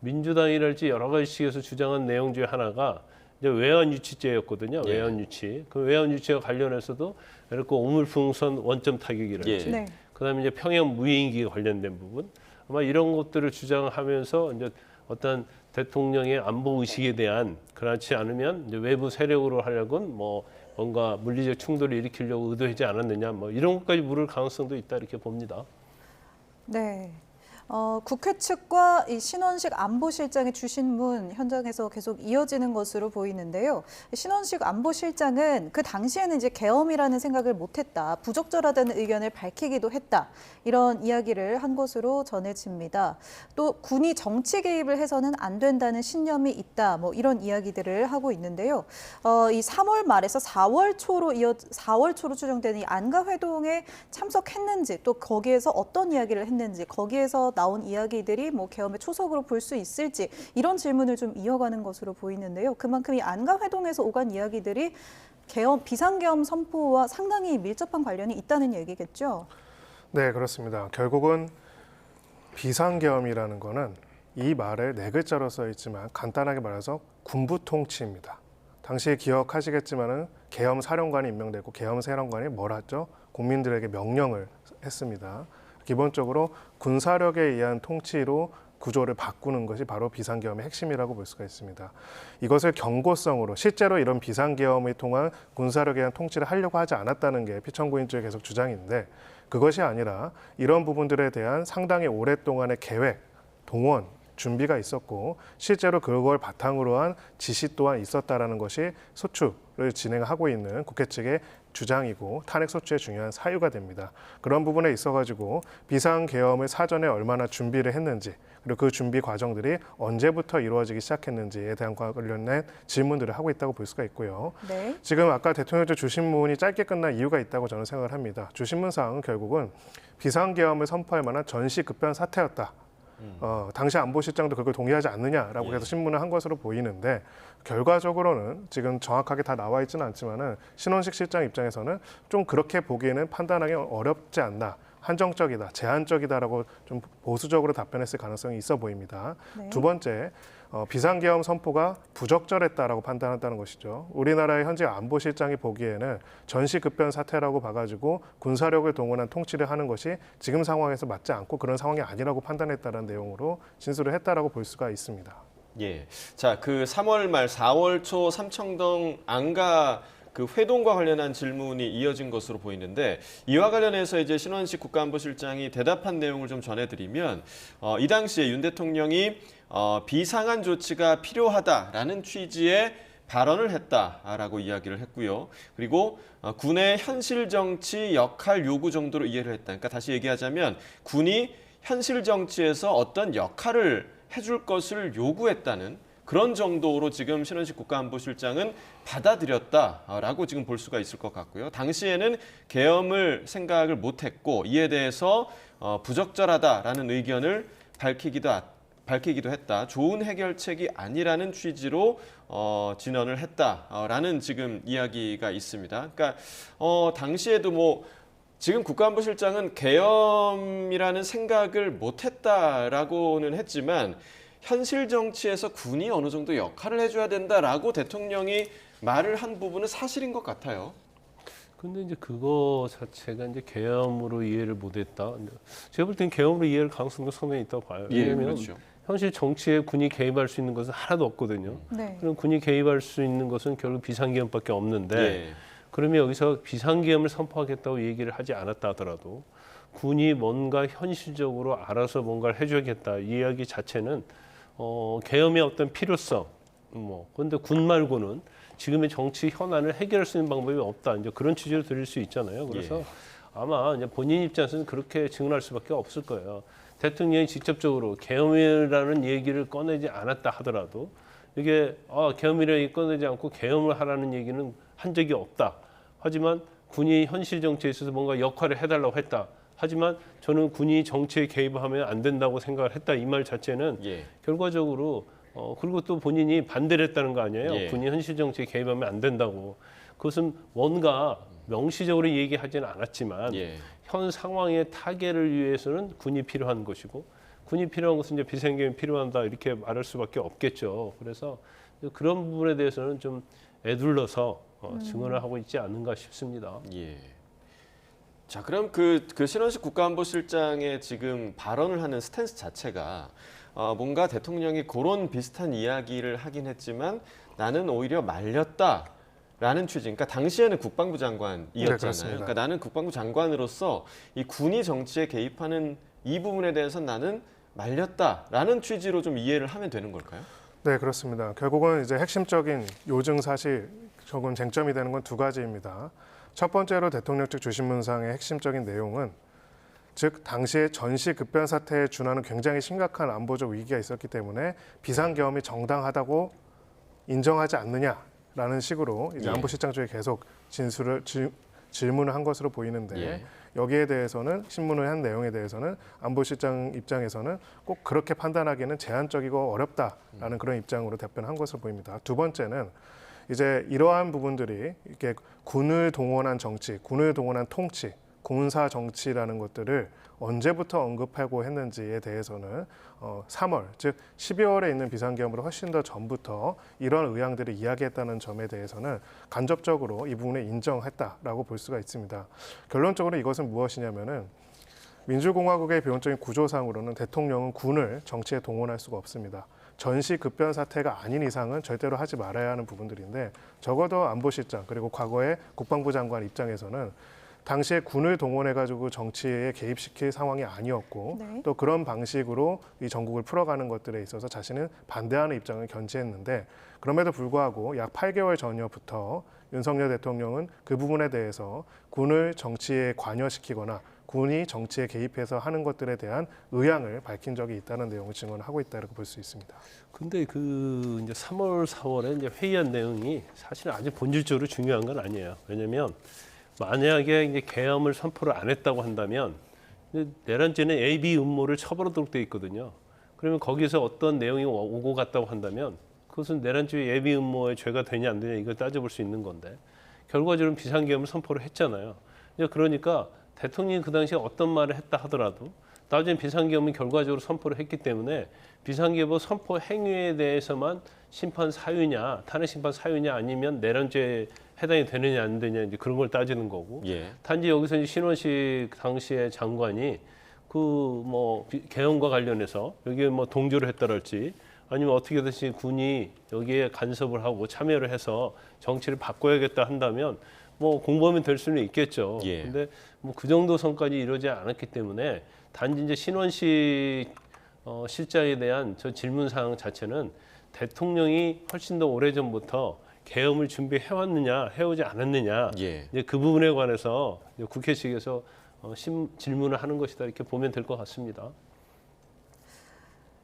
민주당이랄지 여러 가지 측에서 주장한 내용 중에 하나가 이제 외환 유치죄였거든요. 예. 외환 유치. 그 외환 유치와 관련해서도 이렇게 오물풍선 원점 타격이랄지. 예. 네. 그다음에 이제 평양 무인기 관련된 부분. 아마 이런 것들을 주장하면서 이제 어떤 대통령의 안보 의식에 대한 그렇지 않으면 이제 외부 세력으로 하려고는 뭐 뭔가 물리적 충돌을 일으키려고 의도하지 않았느냐 뭐 이런 것까지 물을 가능성도 있다 이렇게 봅니다. 네. 국회 측과 이 신원식 안보실장의 주신문 현장에서 계속 이어지는 것으로 보이는데요. 신원식 안보실장은 그 당시에는 이제 계엄이라는 생각을 못했다, 부적절하다는 의견을 밝히기도 했다 이런 이야기를 한 것으로 전해집니다. 또 군이 정치 개입을 해서는 안 된다는 신념이 있다, 뭐 이런 이야기들을 하고 있는데요. 이 3월 말에서 4월 초로 추정되는 이 안가 회동에 참석했는지 또 거기에서 어떤 이야기를 했는지 거기에서 나온 이야기들이 뭐 계엄의 초석으로 볼 수 있을지 이런 질문을 좀 이어가는 것으로 보이는데요. 그만큼 이 안가 회동에서 오간 이야기들이 비상계엄 선포와 상당히 밀접한 관련이 있다는 얘기겠죠. 네, 그렇습니다. 결국은 비상계엄이라는 거는 이 말에 네 글자로 써 있지만 간단하게 말해서 군부 통치입니다. 당시에 기억하시겠지만은 계엄 사령관이 임명되고 계엄 사령관이 뭘 하죠? 국민들에게 명령을 했습니다. 기본적으로 군사력에 의한 통치로 구조를 바꾸는 것이 바로 비상계엄의 핵심이라고 볼 수가 있습니다. 이것을 경고성으로 실제로 이런 비상계엄을 통한 군사력에 대한 통치를 하려고 하지 않았다는 게 피청구인 쪽의 계속 주장인데 그것이 아니라 이런 부분들에 대한 상당히 오랫동안의 계획, 동원, 준비가 있었고 실제로 그걸 바탕으로 한 지시 또한 있었다라는 것이 소추를 진행하고 있는 국회 측의 주장이고 탄핵 소추의 중요한 사유가 됩니다. 그런 부분에 있어가지고 비상계엄을 사전에 얼마나 준비를 했는지 그리고 그 준비 과정들이 언제부터 이루어지기 시작했는지에 대한 관련된 질문들을 하고 있다고 볼 수가 있고요. 네. 지금 아까 대통령실 주신문이 짧게 끝난 이유가 있다고 저는 생각을 합니다. 주신문상은 결국은 비상계엄을 선포할 만한 전시급변 사태였다. 당시 안보실장도 그걸 동의하지 않느냐라고 해서 신문을 한 것으로 보이는데 결과적으로는 지금 정확하게 다 나와 있지는 않지만은 신원식 실장 입장에서는 좀 그렇게 보기에는 판단하기 어렵지 않나. 한정적이다, 제한적이다라고 좀 보수적으로 답변했을 가능성이 있어 보입니다. 네. 두 번째, 비상계엄 선포가 부적절했다라고 판단한다는 것이죠. 우리나라의 현재 안보실장이 보기에는 전시급변 사태라고 봐가지고 군사력을 동원한 통치를 하는 것이 지금 상황에서 맞지 않고 그런 상황이 아니라고 판단했다는 내용으로 진술을 했다라고 볼 수가 있습니다. 예. 자, 그 3월 말 4월 초 삼청동 안가 그 회동과 관련한 질문이 이어진 것으로 보이는데 이와 관련해서 이제 신원식 국가안보실장이 대답한 내용을 좀 전해드리면 이 당시에 윤 대통령이 비상한 조치가 필요하다라는 취지의 발언을 했다라고 이야기를 했고요. 그리고 군의 현실 정치 역할 요구 정도로 이해를 했다. 그러니까 다시 얘기하자면 군이 현실 정치에서 어떤 역할을 해줄 것을 요구했다는 그런 정도로 지금 신원식 국가안보실장은 받아들였다라고 지금 볼 수가 있을 것 같고요. 당시에는 계엄을 생각을 못했고 이에 대해서 부적절하다라는 의견을 밝히기도 했다. 좋은 해결책이 아니라는 취지로 진언을 했다라는 지금 이야기가 있습니다. 그러니까 당시에도 뭐 지금 국가안보실장은 계엄이라는 생각을 못했다라고는 했지만 현실 정치에서 군이 어느 정도 역할을 해줘야 된다라고 대통령이 말을 한 부분은 사실인 것 같아요. 근데 이제 그거 자체가 이제 계엄으로 이해를 못했다. 제가 볼 때는 계엄으로 이해할 가능성도 상당히 있다고 봐요. 왜냐하면 그렇죠. 현실 정치에 군이 개입할 수 있는 것은 하나도 없거든요. 네. 그럼 군이 개입할 수 있는 것은 결국 비상계엄밖에 없는데 예. 그러면 여기서 비상계엄을 선포하겠다고 얘기를 하지 않았다 하더라도 군이 뭔가 현실적으로 알아서 뭔가를 해줘야겠다 이 이야기 자체는 계엄의 어떤 필요성 그런데 군 말고는 지금의 정치 현안을 해결할 수 있는 방법이 없다 이제 그런 취지로 들릴 수 있잖아요. 그래서 아마 이제 본인 입장에서는 그렇게 증언할 수밖에 없을 거예요. 대통령이 직접적으로 계엄이라는 얘기를 꺼내지 않았다 하더라도 이게 계엄이라는 얘기 꺼내지 않고 계엄을 하라는 얘기는 한 적이 없다. 하지만 군이 현실 정치에 있어서 뭔가 역할을 해달라고 했다. 하지만 저는 군이 정치에 개입하면 안 된다고 생각을 했다. 이 말 자체는 결과적으로 그리고 또 본인이 반대를 했다는 거 아니에요. 군이 현실 정치에 개입하면 안 된다고. 그것은 뭔가 명시적으로 얘기하지는 않았지만 현 상황의 타개를 위해서는 군이 필요한 것이고 군이 필요한 것은 이제 비상계엄이 필요하다 이렇게 말할 수밖에 없겠죠. 그래서 그런 부분에 대해서는 좀 애둘러서 증언을 하고 있지 않는가 싶습니다. 예. 자, 그럼 그 신원식 국가안보실장의 지금 발언을 하는 스탠스 자체가 뭔가 대통령이 그런 비슷한 이야기를 하긴 했지만 나는 오히려 말렸다라는 취지. 그러니까 당시에는 국방부 장관이었잖아요. 그러니까 나는 국방부 장관으로서 이 군이 정치에 개입하는 이 부분에 대해서 나는 말렸다라는 취지로 좀 이해를 하면 되는 걸까요? 네, 그렇습니다. 결국은 이제 핵심적인 요증 사실 조금 쟁점이 되는 건 두 가지입니다. 첫 번째로 대통령 측 주신문상의 핵심적인 내용은 즉 당시에 전시 급변 사태에 준하는 굉장히 심각한 안보적 위기가 있었기 때문에 비상계엄이 정당하다고 인정하지 않느냐라는 식으로 이제 안보실장 쪽에 계속 질문을 한 것으로 보이는데 여기에 대해서는 신문을 한 내용에 대해서는 안보실장 입장에서는 꼭 그렇게 판단하기는 제한적이고 어렵다라는 그런 입장으로 답변한 것으로 보입니다. 두 번째는 이제 이러한 부분들이 이렇게 군을 동원한 정치, 군을 동원한 통치, 군사 정치라는 것들을 언제부터 언급하고 했는지에 대해서는 3월, 즉 12월에 있는 비상계엄으로 훨씬 더 전부터 이런 의향들을 이야기했다는 점에 대해서는 간접적으로 이 부분을 인정했다라고 볼 수가 있습니다. 결론적으로 이것은 무엇이냐면은 민주공화국의 기본적인 구조상으로는 대통령은 군을 정치에 동원할 수가 없습니다. 전시 급변 사태가 아닌 이상은 절대로 하지 말아야 하는 부분들인데 적어도 안보실장 그리고 과거의 국방부 장관 입장에서는 당시에 군을 동원해가지고 정치에 개입시킬 상황이 아니었고 네. 또 그런 방식으로 이 전국을 풀어가는 것들에 있어서 자신은 반대하는 입장을 견지했는데 그럼에도 불구하고 약 8개월 전여부터 윤석열 대통령은 그 부분에 대해서 군을 정치에 관여시키거나 군이 정치에 개입해서 하는 것들에 대한 의향을 밝힌 적이 있다는 내용을 증언하고 있다고 볼 수 있습니다. 근데 그 이제 3월, 4월에 이제 회의한 내용이 사실 아주 본질적으로 중요한 건 아니에요. 왜냐하면 만약에 이제 계엄을 선포를 안 했다고 한다면 내란죄는 A, B 음모를 처벌하도록 돼 있거든요. 그러면 거기서 어떤 내용이 오고 갔다고 한다면 그것은 내란죄 예비 음모의 죄가 되냐 안 되냐 이걸 따져볼 수 있는 건데 결과적으로 비상계엄을 선포를 했잖아요. 그러니까 대통령이 그 당시에 어떤 말을 했다 하더라도 나중에 비상계엄은 결과적으로 선포를 했기 때문에 비상계엄 선포 행위에 대해서만 심판 사유냐, 탄핵 심판 사유냐 아니면 내란죄에 해당이 되느냐 안 되느냐 이제 그런 걸 따지는 거고. 예. 단지 여기서 이제 신원식 당시의 장관이 그 뭐 계엄과 관련해서 여기에 뭐 동조를 했다랄지 아니면 어떻게든지 군이 여기에 간섭을 하고 참여를 해서 정치를 바꿔야겠다 한다면 뭐 공범이 될 수는 있겠죠. 예. 근데 뭐 그 정도 선까지 이루어지지 않았기 때문에 단지 이제 신원식 실장에 대한 저 질문 사항 자체는 대통령이 훨씬 더 오래전부터 계엄을 준비해 왔느냐, 해오지 않았느냐, 예. 이제 그 부분에 관해서 국회 측에서 질문을 하는 것이다 이렇게 보면 될 것 같습니다.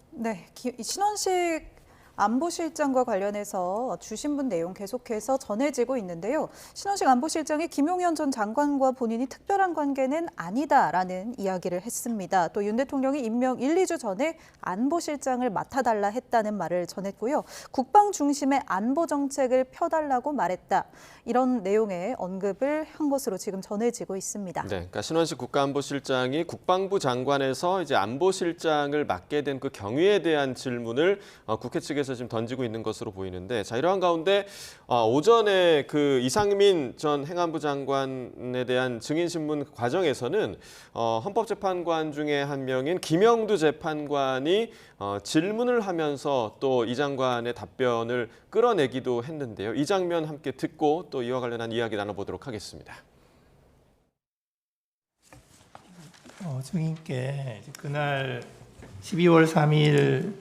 네, 신원식 안보실장과 관련해서 주신 분 내용 계속해서 전해지고 있는데요. 신원식 안보실장이 김용현 전 장관과 본인이 특별한 관계는 아니다라는 이야기를 했습니다. 또 윤 대통령이 임명 1, 2주 전에 안보실장을 맡아달라 했다는 말을 전했고요. 국방 중심의 안보 정책을 펴달라고 말했다. 이런 내용의 언급을 한 것으로 지금 전해지고 있습니다. 네, 그러니까 신원식 국가안보실장이 국방부 장관에서 이제 안보실장을 맡게 된 그 경위에 대한 질문을 국회 측에서 지금 던지고 있는 것으로 보이는데, 자 이러한 가운데 오전에 그 이상민 전 행안부 장관에 대한 증인 신문 과정에서는 헌법재판관 중에 한 명인 김영두 재판관이 질문을 하면서 또 이 장관의 답변을 끌어내기도 했는데요. 이 장면 함께 듣고 또 이와 관련한 이야기 나눠보도록 하겠습니다. 증인께 그날 12월 3일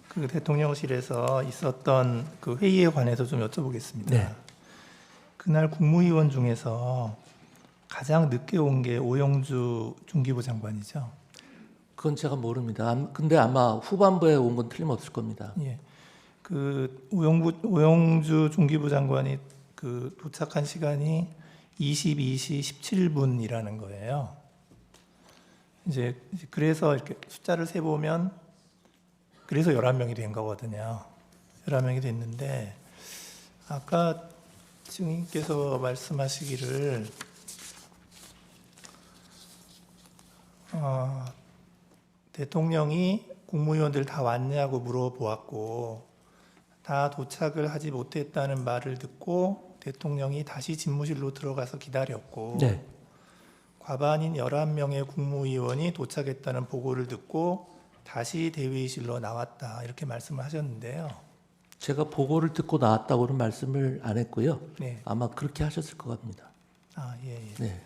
그 대통령실에서 있었던 그 회의에 관해서 좀 여쭤보겠습니다. 네. 그날 국무위원 중에서 가장 늦게 온 게 오영주 중기부 장관이죠. 그건 제가 모릅니다. 근데 아마 후반부에 온 건 틀림없을 겁니다. 예. 그 오영주 중기부 장관이 그 도착한 시간이 22시 17분이라는 거예요. 이제 그래서 이렇게 숫자를 세 보면 그래서 11명이 된 거거든요. 11명이 됐는데 아까 증인께서 말씀하시기를 대통령이 국무위원들 다 왔냐고 물어보았고 다 도착을 하지 못했다는 말을 듣고 대통령이 다시 집무실로 들어가서 기다렸고 네. 과반인 11명의 국무위원이 도착했다는 보고를 듣고 다시 대회의실로 나왔다 이렇게 말씀을 하셨는데요. 제가 보고를 듣고 나왔다고는 말씀을 안 했고요. 네. 아마 그렇게 하셨을 것 같습니다. 아, 예, 예. 네.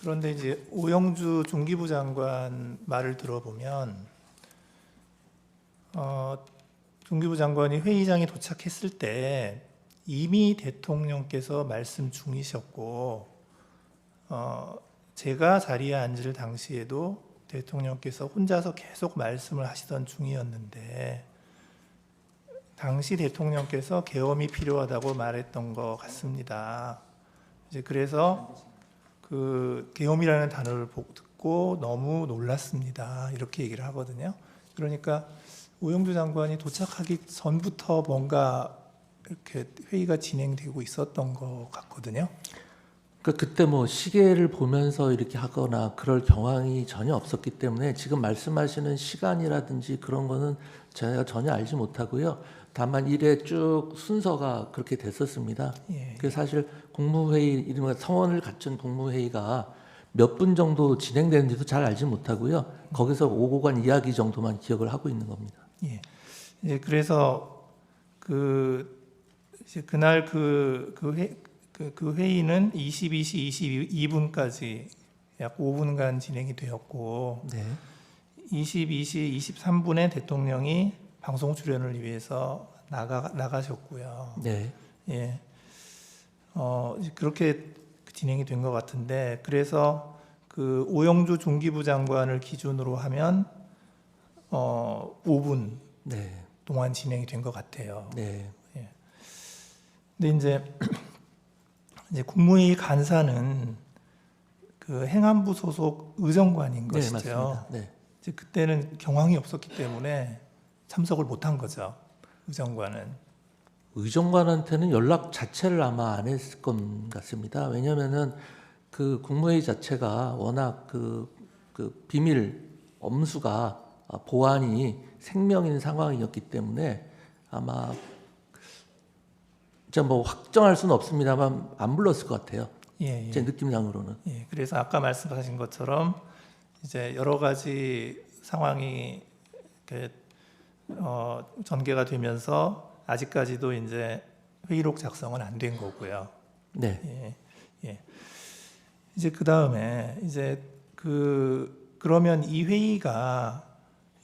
그런데 이제 오영주 중기부 장관 말을 들어보면 중기부 장관이 회의장에 도착했을 때 이미 대통령께서 말씀 중이셨고 제가 자리에 앉을 당시에도 대통령께서 혼자서 계속 말씀을 하시던 중이었는데 당시 대통령께서 계엄이 필요하다고 말했던 것 같습니다. 이제 그래서 그 계엄이라는 단어를 듣고 너무 놀랐습니다. 이렇게 얘기를 하거든요. 그러니까 오영주 장관이 도착하기 전부터 뭔가 이렇게 회의가 진행되고 있었던 것 같거든요. 그때 뭐 시계를 보면서 이렇게 하거나 그럴 경황이 전혀 없었기 때문에 지금 말씀하시는 시간이라든지 그런 거는 제가 전혀 알지 못하고요. 다만 일에 쭉 순서가 그렇게 됐었습니다. 예. 그래서 사실 국무회의 이른바 성원을 갖춘 국무회의가 몇 분 정도 진행되는지도 잘 알지 못하고요. 거기서 오고 간 이야기 정도만 기억을 하고 있는 겁니다. 예. 이제 그래서 이제 그날 그 회의는 22시 22분까지 약 5분간 진행이 되었고, 네. 22시 23분에 대통령이 방송 출연을 위해서 나가셨고요. 네. 예. 이제 그렇게 진행이 된 것 같은데, 그래서 그 오영주 중기부 장관을 기준으로 하면 5분 네. 동안 진행이 된 것 같아요. 네. 근데 이제 국무회의 간사는 그 행안부 소속 의정관인 네, 것이죠. 맞습니다. 네. 이제 그때는 경황이 없었기 때문에 참석을 못한 거죠. 의정관은. 의정관한테는 연락 자체를 아마 안 했을 것 같습니다. 왜냐하면은 그 국무회의 자체가 워낙 그 비밀 엄수가 보안이 생명인 상황이었기 때문에 아마 진짜 뭐 확정할 수는 없습니다만 안 불렀을 것 같아요. 예, 예. 제 느낌상으로는. 예, 그래서 아까 말씀하신 것처럼 이제 여러 가지 상황이 전개가 되면서 아직까지도 이제 회의록 작성은 안 된 거고요. 네. 예, 예. 이제 그 다음에 이제 그러면 이 회의가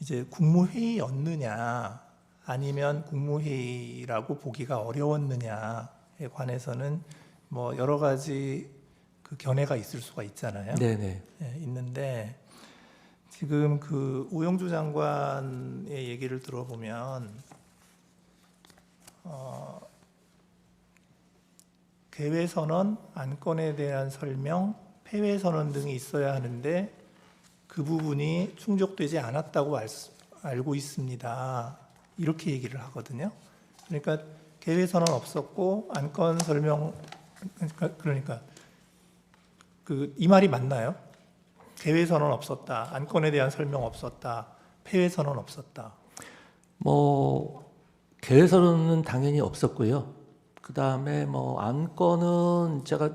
이제 국무회의였느냐 아니면 국무회의라고 보기가 어려웠느냐에 관해서는 뭐 여러 가지 그 견해가 있을 수가 있잖아요. 네네. 예, 있는데 지금 그 오영주 장관의 얘기를 들어보면 개회 선언, 안건에 대한 설명, 폐회 선언 등이 있어야 하는데 그 부분이 충족되지 않았다고 알고 있습니다. 이렇게 얘기를 하거든요. 그러니까 개회 선언 없었고 안건 설명 그러니까 이 말이 맞나요? 개회 선언 없었다. 안건에 대한 설명 없었다. 폐회 선언 없었다. 뭐 개회 선언은 당연히 없었고요. 그 다음에 뭐 안건은 제가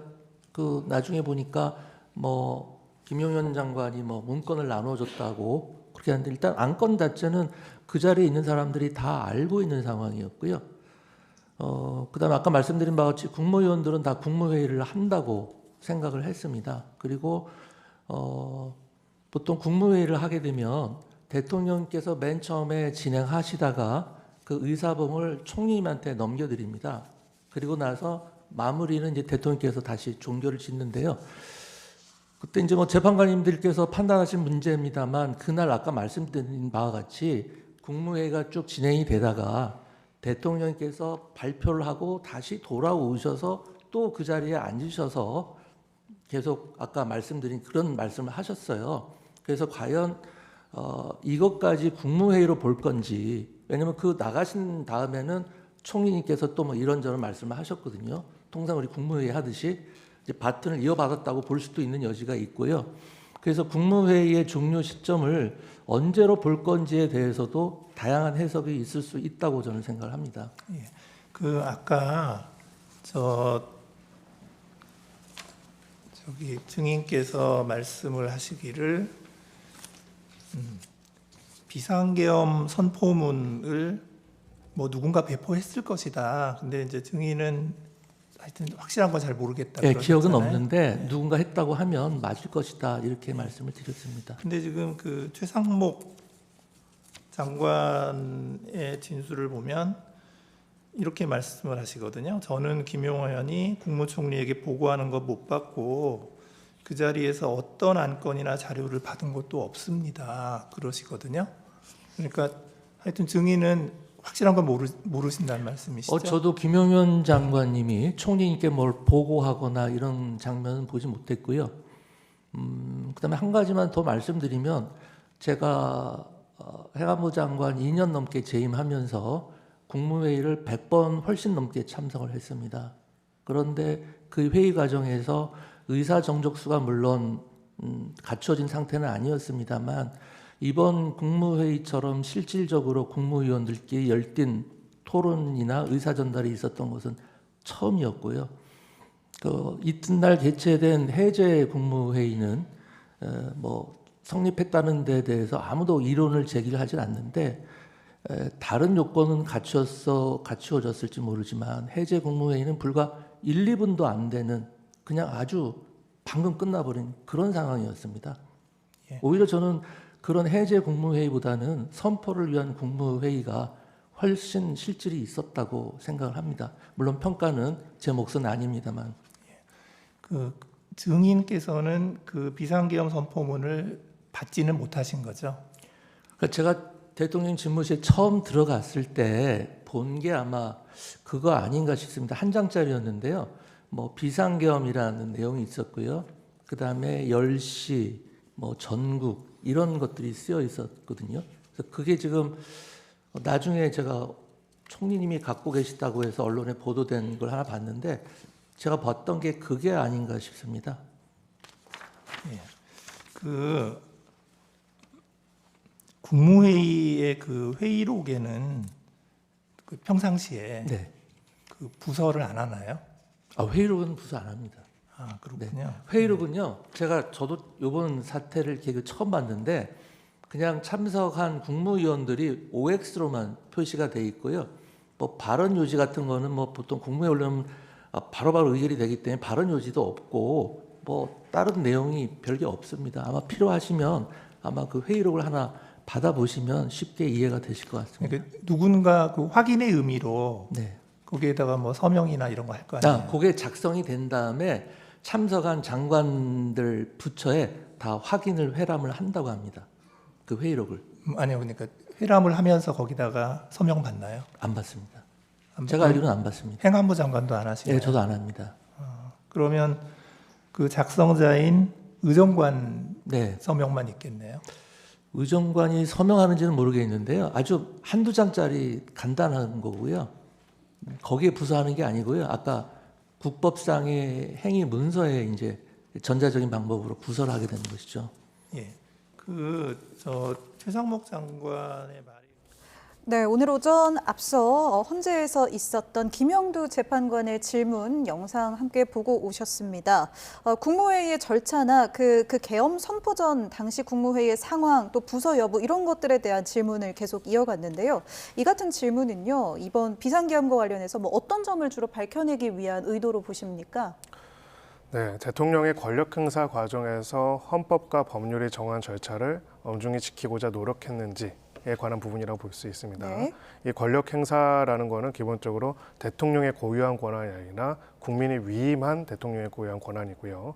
그 나중에 보니까 뭐 김용현 장관이 뭐 문건을 나눠줬다고 그렇게 하는데 일단 안건 자체는 그 자리에 있는 사람들이 다 알고 있는 상황이었고요. 그다음에 아까 말씀드린 바와 같이 국무위원들은 다 국무회의를 한다고 생각을 했습니다. 그리고 보통 국무회의를 하게 되면 대통령께서 맨 처음에 진행하시다가 그 의사봉을 총리님한테 넘겨드립니다. 그리고 나서 마무리는 이제 대통령께서 다시 종교를 짓는데요. 그때 이제 뭐 재판관님들께서 판단하신 문제입니다만 그날 아까 말씀드린 바와 같이 국무회의가 쭉 진행이 되다가 대통령께서 발표를 하고 다시 돌아오셔서 또 그 자리에 앉으셔서 계속 아까 말씀드린 그런 말씀을 하셨어요. 그래서 과연 이것까지 국무회의로 볼 건지, 왜냐하면 그 나가신 다음에는 총리님께서 또 뭐 이런저런 말씀을 하셨거든요. 통상 우리 국무회의 하듯이 이제 바튼을 이어받았다고 볼 수도 있는 여지가 있고요. 그래서 국무회의의 종료 시점을 언제로 볼 건지에 대해서도 다양한 해석이 있을 수 있다고 저는 생각을 합니다. 예. 그 아까 저기 증인께서 말씀을 하시기를 비상계엄 선포문을 뭐 누군가 배포했을 것이다. 근데 이제 증인은 하여튼 확실한 건 잘 모르겠다. 네, 기억은 그러셨잖아요. 없는데 네. 누군가 했다고 하면 맞을 것이다 이렇게 말씀을 드렸습니다. 근데 지금 그 최상목 장관의 진술을 보면 이렇게 말씀을 하시거든요. 저는 김용호 의원이 국무총리에게 보고하는 거 못 받고 그 자리에서 어떤 안건이나 자료를 받은 것도 없습니다. 그러시거든요. 그러니까 하여튼 증인은 확실한 건 모르신다는 말씀이시죠? 저도 김용현 장관님이 총리님께 뭘 보고하거나 이런 장면은 보지 못했고요. 그다음에 한 가지만 더 말씀드리면 제가 행안부 장관 2년 넘게 재임하면서 국무회의를 100번 훨씬 넘게 참석을 했습니다. 그런데 그 회의 과정에서 의사 정족수가 물론 갖춰진 상태는 아니었습니다만 이번 국무회의처럼 실질적으로 국무위원들끼리 열띤 토론이나 의사 전달이 있었던 것은 처음이었고요. 그 이튿날 개최된 해제 국무회의는 뭐 성립했다는 데 대해서 아무도 이론을 제기를 하진 않는데 다른 요건은 갖추어졌을지 모르지만 해제 국무회의는 불과 1, 2분도 안 되는 그냥 아주 방금 끝나버린 그런 상황이었습니다. 예. 오히려 저는 그런 해제 국무회의보다는 선포를 위한 국무회의가 훨씬 실질이 있었다고 생각을 합니다. 물론 평가는 제 몫은 아닙니다만. 그 증인께서는 그 비상계엄 선포문을 받지는 못하신 거죠. 그러니까 제가 대통령 집무실에 처음 들어갔을 때 본 게 아마 그거 아닌가 싶습니다. 한 장짜리였는데요. 뭐 비상계엄이라는 내용이 있었고요. 그 다음에 10시, 뭐 전국 이런 것들이 쓰여 있었거든요. 그래서 그게 지금 나중에 제가 총리님이 갖고 계시다고 해서 언론에 보도된 걸 하나 봤는데 제가 봤던 게 그게 아닌가 싶습니다. 예. 그 국무회의의 그 회의록에는 그 평상시에 네. 그 부서를 안 하나요? 회의록은 부서 안 합니다. 아 그렇군요. 회의록은요. 저도 이번 사태를 계획 처음 봤는데 그냥 참석한 국무위원들이 OX로만 표시가 돼 있고요. 뭐 발언 요지 같은 거는 뭐 보통 국무회의 올리면 바로바로 의결이 되기 때문에 발언 요지도 없고 뭐 다른 내용이 별게 없습니다. 아마 필요하시면 아마 그 회의록을 하나 받아보시면 쉽게 이해가 되실 것 같습니다. 그러니까 누군가 그 확인의 의미로 네. 거기에다가 뭐 서명이나 이런 거 할 거 아니에요? 그게 작성이 된 다음에 참석한 장관들 부처에 다 확인을 회람을 한다고 합니다. 그 회의록을. 아니요, 그러니까 회람을 하면서 거기다가 서명 받나요? 안 받습니다. 안 제가 알기로는 안 받습니다. 행안부 장관도 안 하시나요? 네, 저도 안 합니다. 그러면 그 작성자인 의정관 네, 서명만 있겠네요. 의정관이 서명하는지는 모르겠는데요. 아주 한두 장짜리 간단한 거고요. 거기에 부서하는 게 아니고요. 아까 국법상의 행위 문서에 이제 전자적인 방법으로 부서를 하게 되는 것이죠. 예, 저 최상목 장관의 말이. 네, 오늘 오전 앞서 헌재에서 있었던 김영두 재판관의 질문 영상 함께 보고 오셨습니다. 국무회의의 절차나 그 계엄 선포 전 당시 국무회의의 상황, 또 부서 여부 이런 것들에 대한 질문을 계속 이어갔는데요. 이 같은 질문은요, 이번 비상계엄과 관련해서 뭐 어떤 점을 주로 밝혀내기 위한 의도로 보십니까? 네, 대통령의 권력 행사 과정에서 헌법과 법률이 정한 절차를 엄중히 지키고자 노력했는지에 관한 부분이라고 볼 수 있습니다. 네. 이 권력 행사라는 거는 기본적으로 대통령의 고유한 권한이 아니라 국민이 위임한 대통령의 고유한 권한이고요.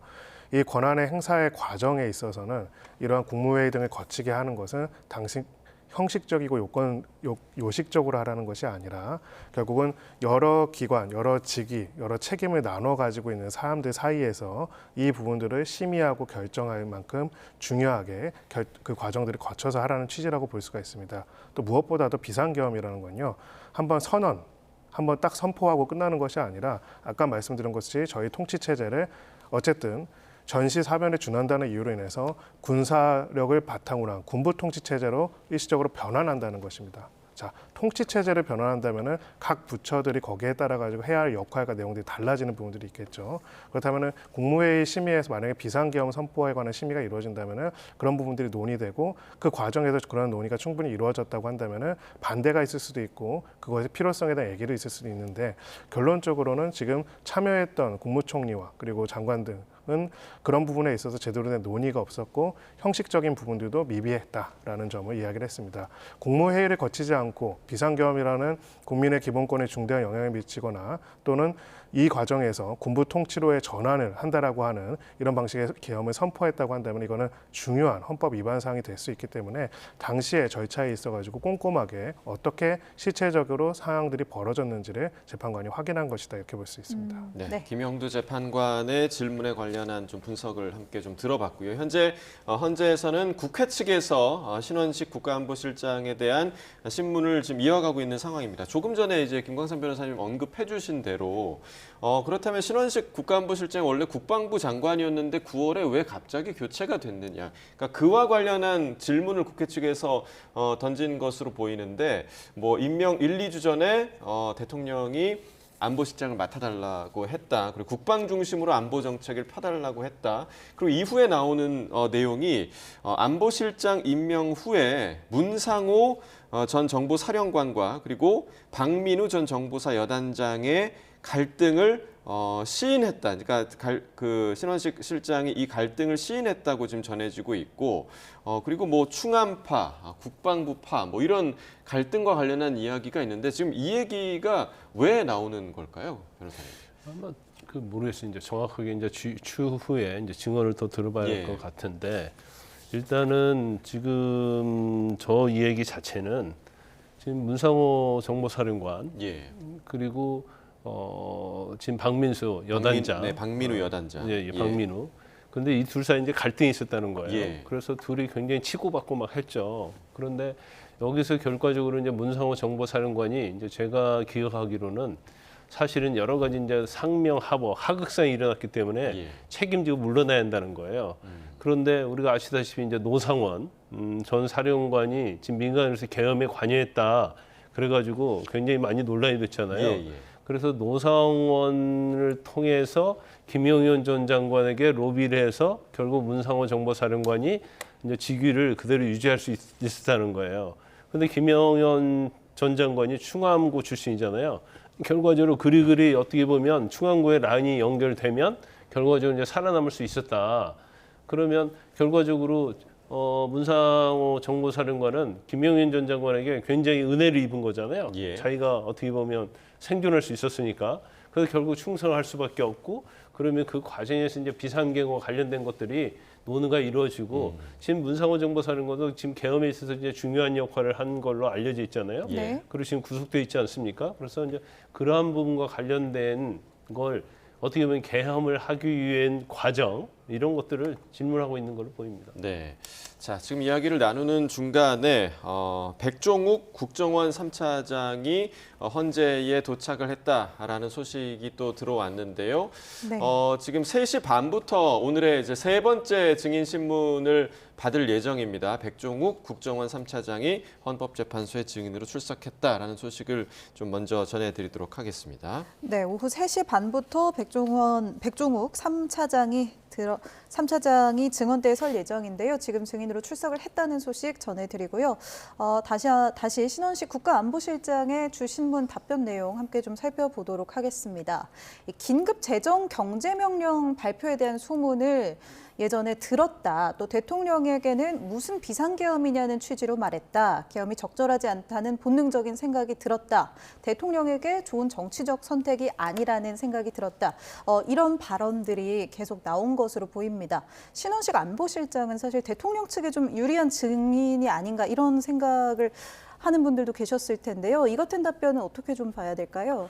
이 권한의 행사의 과정에 있어서는 이러한 국무회의 등을 거치게 하는 것은 형식적이고 요식적으로 하라는 것이 아니라 결국은 여러 기관, 여러 직위, 여러 책임을 나눠 가지고 있는 사람들 사이에서 이 부분들을 심의하고 결정할 만큼 중요하게 그 과정들을 거쳐서 하라는 취지라고 볼 수가 있습니다. 또 무엇보다도 비상계엄이라는 건요. 한번 딱 선포하고 끝나는 것이 아니라 아까 말씀드린 것이 저희 통치체제를 어쨌든 전시 사변에 준한다는 이유로 인해서 군사력을 바탕으로 한 군부 통치 체제로 일시적으로 변환한다는 것입니다. 자, 통치 체제를 변환한다면은 각 부처들이 거기에 따라 가지고 해야 할 역할과 내용들이 달라지는 부분들이 있겠죠. 그렇다면은 국무회의 심의에서 만약에 비상계엄 선포에 관한 심의가 이루어진다면은 그런 부분들이 논의되고 그 과정에서 그런 논의가 충분히 이루어졌다고 한다면은 반대가 있을 수도 있고 그것의 필요성에 대한 얘기도 있을 수도 있는데 결론적으로는 지금 참여했던 국무총리와 그리고 장관 등은 그런 부분에 있어서 제대로 된 논의가 없었고 형식적인 부분들도 미비했다라는 점을 이야기를 했습니다. 국무회의를 거치지 않고 비상계엄이라는 국민의 기본권에 중대한 영향을 미치거나 또는 이 과정에서 군부 통치로의 전환을 한다라고 하는 이런 방식의 계엄을 선포했다고 한다면 이거는 중요한 헌법 위반 사항이 될 수 있기 때문에 당시의 절차에 있어가지고 꼼꼼하게 어떻게 실체적으로 상황들이 벌어졌는지를 재판관이 확인한 것이다 이렇게 볼 수 있습니다. 네, 네. 김영두 재판관의 질문에 관련한 좀 분석을 함께 좀 들어봤고요. 현재 헌재에서는 국회 측에서 신원식 국가안보실장에 대한 신문을 지금 이어가고 있는 상황입니다. 조금 전에 이제 김광삼 변호사님 언급해주신 대로 그렇다면 신원식 국가안보실장이 원래 국방부 장관이었는데 9월에 왜 갑자기 교체가 됐느냐? 그러니까 그와 관련한 질문을 국회 측에서 던진 것으로 보이는데 뭐 임명 1, 2주 전에 대통령이 안보실장을 맡아달라고 했다. 그리고 국방 중심으로 안보 정책을 펴달라고 했다. 그리고 이후에 나오는 내용이 안보실장 임명 후에 문상호 전 정보사령관과 그리고 박민우 전 정보사 여단장의 갈등을 시인했다. 그러니까 그 신원식 실장이 이 갈등을 시인했다고 지금 전해지고 있고, 그리고 뭐 충암파, 국방부파 뭐 이런 갈등과 관련한 이야기가 있는데 지금 이 얘기가 왜 나오는 걸까요, 변호사님? 아마 그 모르겠어요. 이제 정확하게 이제 추후에 이제 증언을 더 들어봐야 할 것 같은데 일단은 지금 저 이 얘기 자체는 지금 문상호 정보사령관 그리고 지금 박민수 여단장, 박민우 여단장, 박민우. 근데 이 둘 사이 이제 갈등이 있었다는 거예요. 그래서 둘이 굉장히 치고받고 막 했죠. 그런데 여기서 결과적으로 이제 문상호 정보사령관이 이제 제가 기억하기로는 사실은 여러 가지 이제 상명하복, 하극상이 일어났기 때문에 책임지고 물러나야 한다는 거예요. 그런데 우리가 아시다시피 이제 노상원 전 사령관이 지금 민간에서 계엄에 관여했다. 그래가지고 굉장히 많이 논란이 됐잖아요. 그래서 노상원을 통해서 김영현 전 장관에게 로비를 해서 결국 문상호 정보사령관이 이제 직위를 그대로 유지할 수 있었다는 거예요. 그런데 김영현 전 장관이 충암고 출신이잖아요. 결과적으로 그리그리 어떻게 보면 충암고에 라인이 연결되면 결과적으로 이제 살아남을 수 있었다. 그러면 결과적으로 문상호 정보사령관은 김영현 전 장관에게 굉장히 은혜를 입은 거잖아요. 자기가 어떻게 보면 생존할 수 있었으니까. 그래서 결국 충성할 수밖에 없고 그러면 그 과정에서 이제 비상계엄과 관련된 것들이 논의가 이루어지고 지금 문상호 정보사령관도 지금 계엄에 있어서 이제 중요한 역할을 한 걸로 알려져 있잖아요. 그리고 지금 구속돼 있지 않습니까? 그래서 이제 그러한 부분과 관련된 걸 어떻게 보면 계엄을 하기 위한 과정 이런 것들을 질문하고 있는 걸로 보입니다. 네. 자, 지금 이야기를 나누는 중간에 백종욱 국정원 3차장이 헌재에 도착을 했다라는 소식이 또 들어왔는데요. 지금 3시 반부터 오늘의 이제 세 번째 증인 신문을 받을 예정입니다. 백종욱 국정원 3차장이 헌법재판소의 증인으로 출석했다라는 소식을 좀 먼저 전해드리도록 하겠습니다. 네, 오후 3시 반부터 백종욱 3차장이 증언대에 설 예정인데요. 지금 증인으로 출석을 했다는 소식 전해드리고요. 다시 신원식 국가안보실장의 주 신문 답변 내용 함께 좀 살펴보도록 하겠습니다. 이 긴급 재정 경제명령 발표에 대한 소문을 예전에 들었다. 또 대통령에게는 무슨 비상계엄이냐는 취지로 말했다. 계엄이 적절하지 않다는 본능적인 생각이 들었다. 대통령에게 좋은 정치적 선택이 아니라는 생각이 들었다. 이런 발언들이 계속 나온 것으로 보입니다. 신원식 안보실장은 사실 대통령 측에 좀 유리한 증인이 아닌가 이런 생각을 하는 분들도 계셨을 텐데요. 이 같은 답변은 어떻게 좀 봐야 될까요?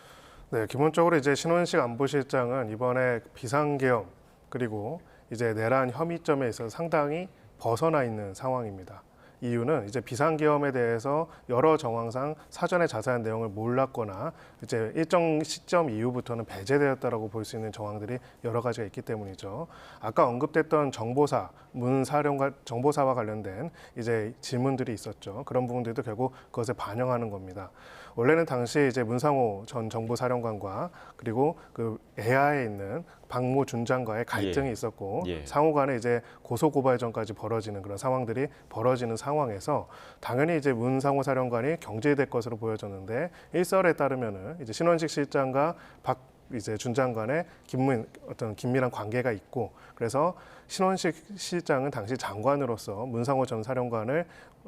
네, 기본적으로 이제 신원식 안보실장은 이번에 비상계엄 그리고 이제 내란 혐의점에 있어서 상당히 벗어나 있는 상황입니다. 이유는 이제 비상계엄에 대해서 여러 정황상 사전에 자세한 내용을 몰랐거나 이제 일정 시점 이후부터는 배제되었다라고 볼 수 있는 정황들이 여러 가지가 있기 때문이죠. 아까 언급됐던 정보사와 관련된 이제 질문들이 있었죠. 그런 부분들도 결국 그것을 반영하는 겁니다. 원래는 당시 이제 문상호 전 정보사령관과 그리고 그 애하에 있는 박모 준장과의 갈등이 있었고 상호간에 이제 고소고발전까지 벌어지는 그런 상황들이 벌어지는 상황에서 당연히 이제 문상호 사령관이 경질될 것으로 보여졌는데 일설에 따르면은 이제 신원식 실장과 이제 준장 간에 긴밀한 관계가 있고 그래서 신원식 실장은 당시 장관으로서 문상호 전 사령관을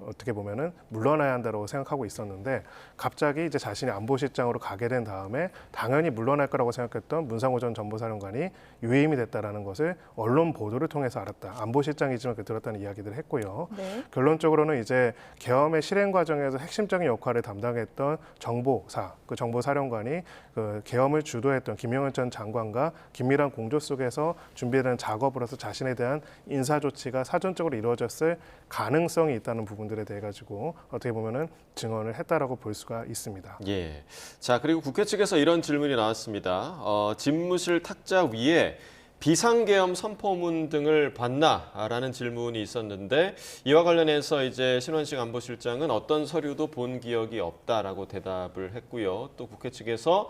어떻게 보면은 물러나야 한다고 생각하고 있었는데 갑자기 이제 자신이 안보실장으로 가게 된 다음에 당연히 물러날 거라고 생각했던 문상호 전 정보사령관이 유임이 됐다라는 것을 언론 보도를 통해서 알았다. 안보실장이지만 들었다는 이야기들을 했고요. 결론적으로는 이제 계엄의 실행 과정에서 핵심적인 역할을 담당했던 정보사, 그 정보사령관이 그 계엄을 주도했던 김영현 전 장관과 긴밀한 공조 속에서 준비된 작업으로서 자신에 대한 인사 조치가 사전적으로 이루어졌을 가능성이 있다는 부분들에 대해 가지고 어떻게 보면은 증언을 했다라고 볼 수가 있습니다. 예. 자, 그리고 국회 측에서 이런 질문이 나왔습니다. 집무실 탁자 위에 비상계엄 선포문 등을 봤나라는 질문이 있었는데 이와 관련해서 이제 신원식 안보실장은 어떤 서류도 본 기억이 없다라고 대답을 했고요. 또 국회 측에서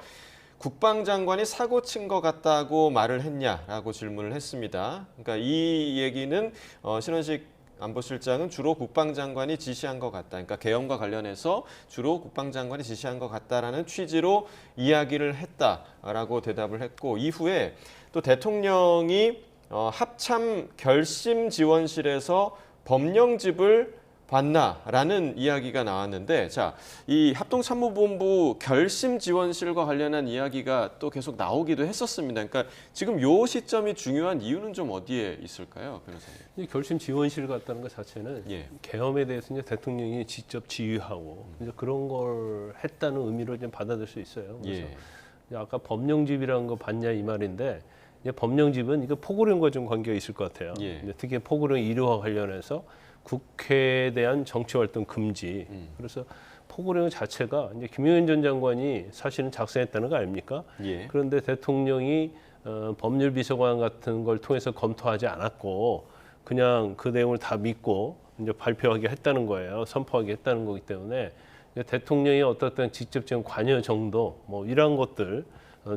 국방장관이 사고 친 것 같다고 말을 했냐라고 질문을 했습니다. 그러니까 이 얘기는 신원식 안보실장은 주로 국방장관이 지시한 것 같다. 그러니까 계엄과 관련해서 주로 국방장관이 지시한 것 같다라는 취지로 이야기를 했다라고 대답을 했고, 이후에 또 대통령이 합참 결심지원실에서 법령집을 봤나라는 이야기가 나왔는데, 자, 이 합동참모본부 결심지원실과 관련한 이야기가 또 계속 나오기도 했었습니다. 그러니까 지금 요 시점이 중요한 이유는 좀 어디에 있을까요, 변호사님? 이 결심 지원실 같다는 것 자체는 예. 계엄에 대해서 이제 대통령이 직접 지휘하고 이제 그런 걸 했다는 의미로 좀 받아들일 수 있어요. 그래서 예. 이제 아까 법령집이라는 거 봤냐 이 말인데, 이제 법령집은 이거 포고령과 좀 관계가 있을 것 같아요. 예. 이제 특히 포고령 1호와 관련해서 국회에 대한 정치활동 금지. 그래서 포고령 자체가 이제 김용현 전 장관이 사실은 작성했다는 거 아닙니까? 예. 그런데 대통령이 법률비서관 같은 걸 통해서 검토하지 않았고 그냥 그 내용을 다 믿고 이제 발표하게 했다는 거예요. 선포하게 했다는 거기 때문에 대통령의 어떤 직접적인 관여 정도 뭐 이런 것들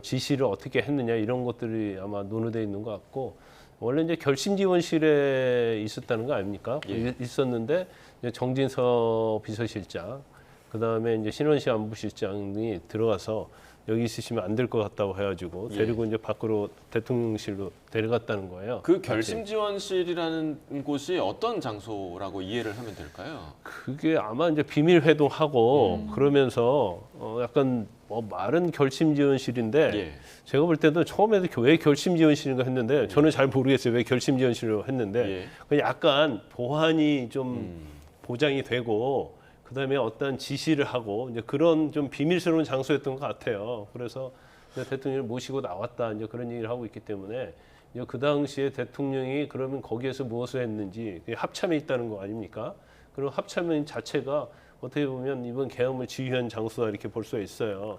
지시를 어떻게 했느냐 이런 것들이 아마 논의되어 있는 것 같고, 원래 이제 결심지원실에 있었다는 거 아닙니까? 예. 있었는데 이제 정진석 비서실장, 그 다음에 이제 신원식 안보실장이 들어가서 여기 있으시면 안 될 것 같다고 해가지고 예. 데리고 이제 밖으로 대통령실로 데려갔다는 거예요. 그 결심지원실이라는 곳이 어떤 장소라고 이해를 하면 될까요? 그게 아마 이제 비밀 회동하고 그러면서 약간 뭐 말은 결심지원실인데 예. 제가 볼 때도 처음에도 왜 결심지원실인가 했는데 저는 잘 모르겠어요. 왜 결심지원실로 했는데 예. 그냥 약간 보안이 좀 보장이 되고 그다음에 어떤 지시를 하고 이제 그런 좀 비밀스러운 장소였던 것 같아요. 그래서 이제 대통령을 모시고 나왔다 이제 그런 얘기를 하고 있기 때문에 이제 그 당시에 대통령이 그러면 거기에서 무엇을 했는지 합참에 있다는 거 아닙니까? 그리고 합참인 자체가 어떻게 보면 이번 계엄을 지휘한 장소다 이렇게 볼 수가 있어요.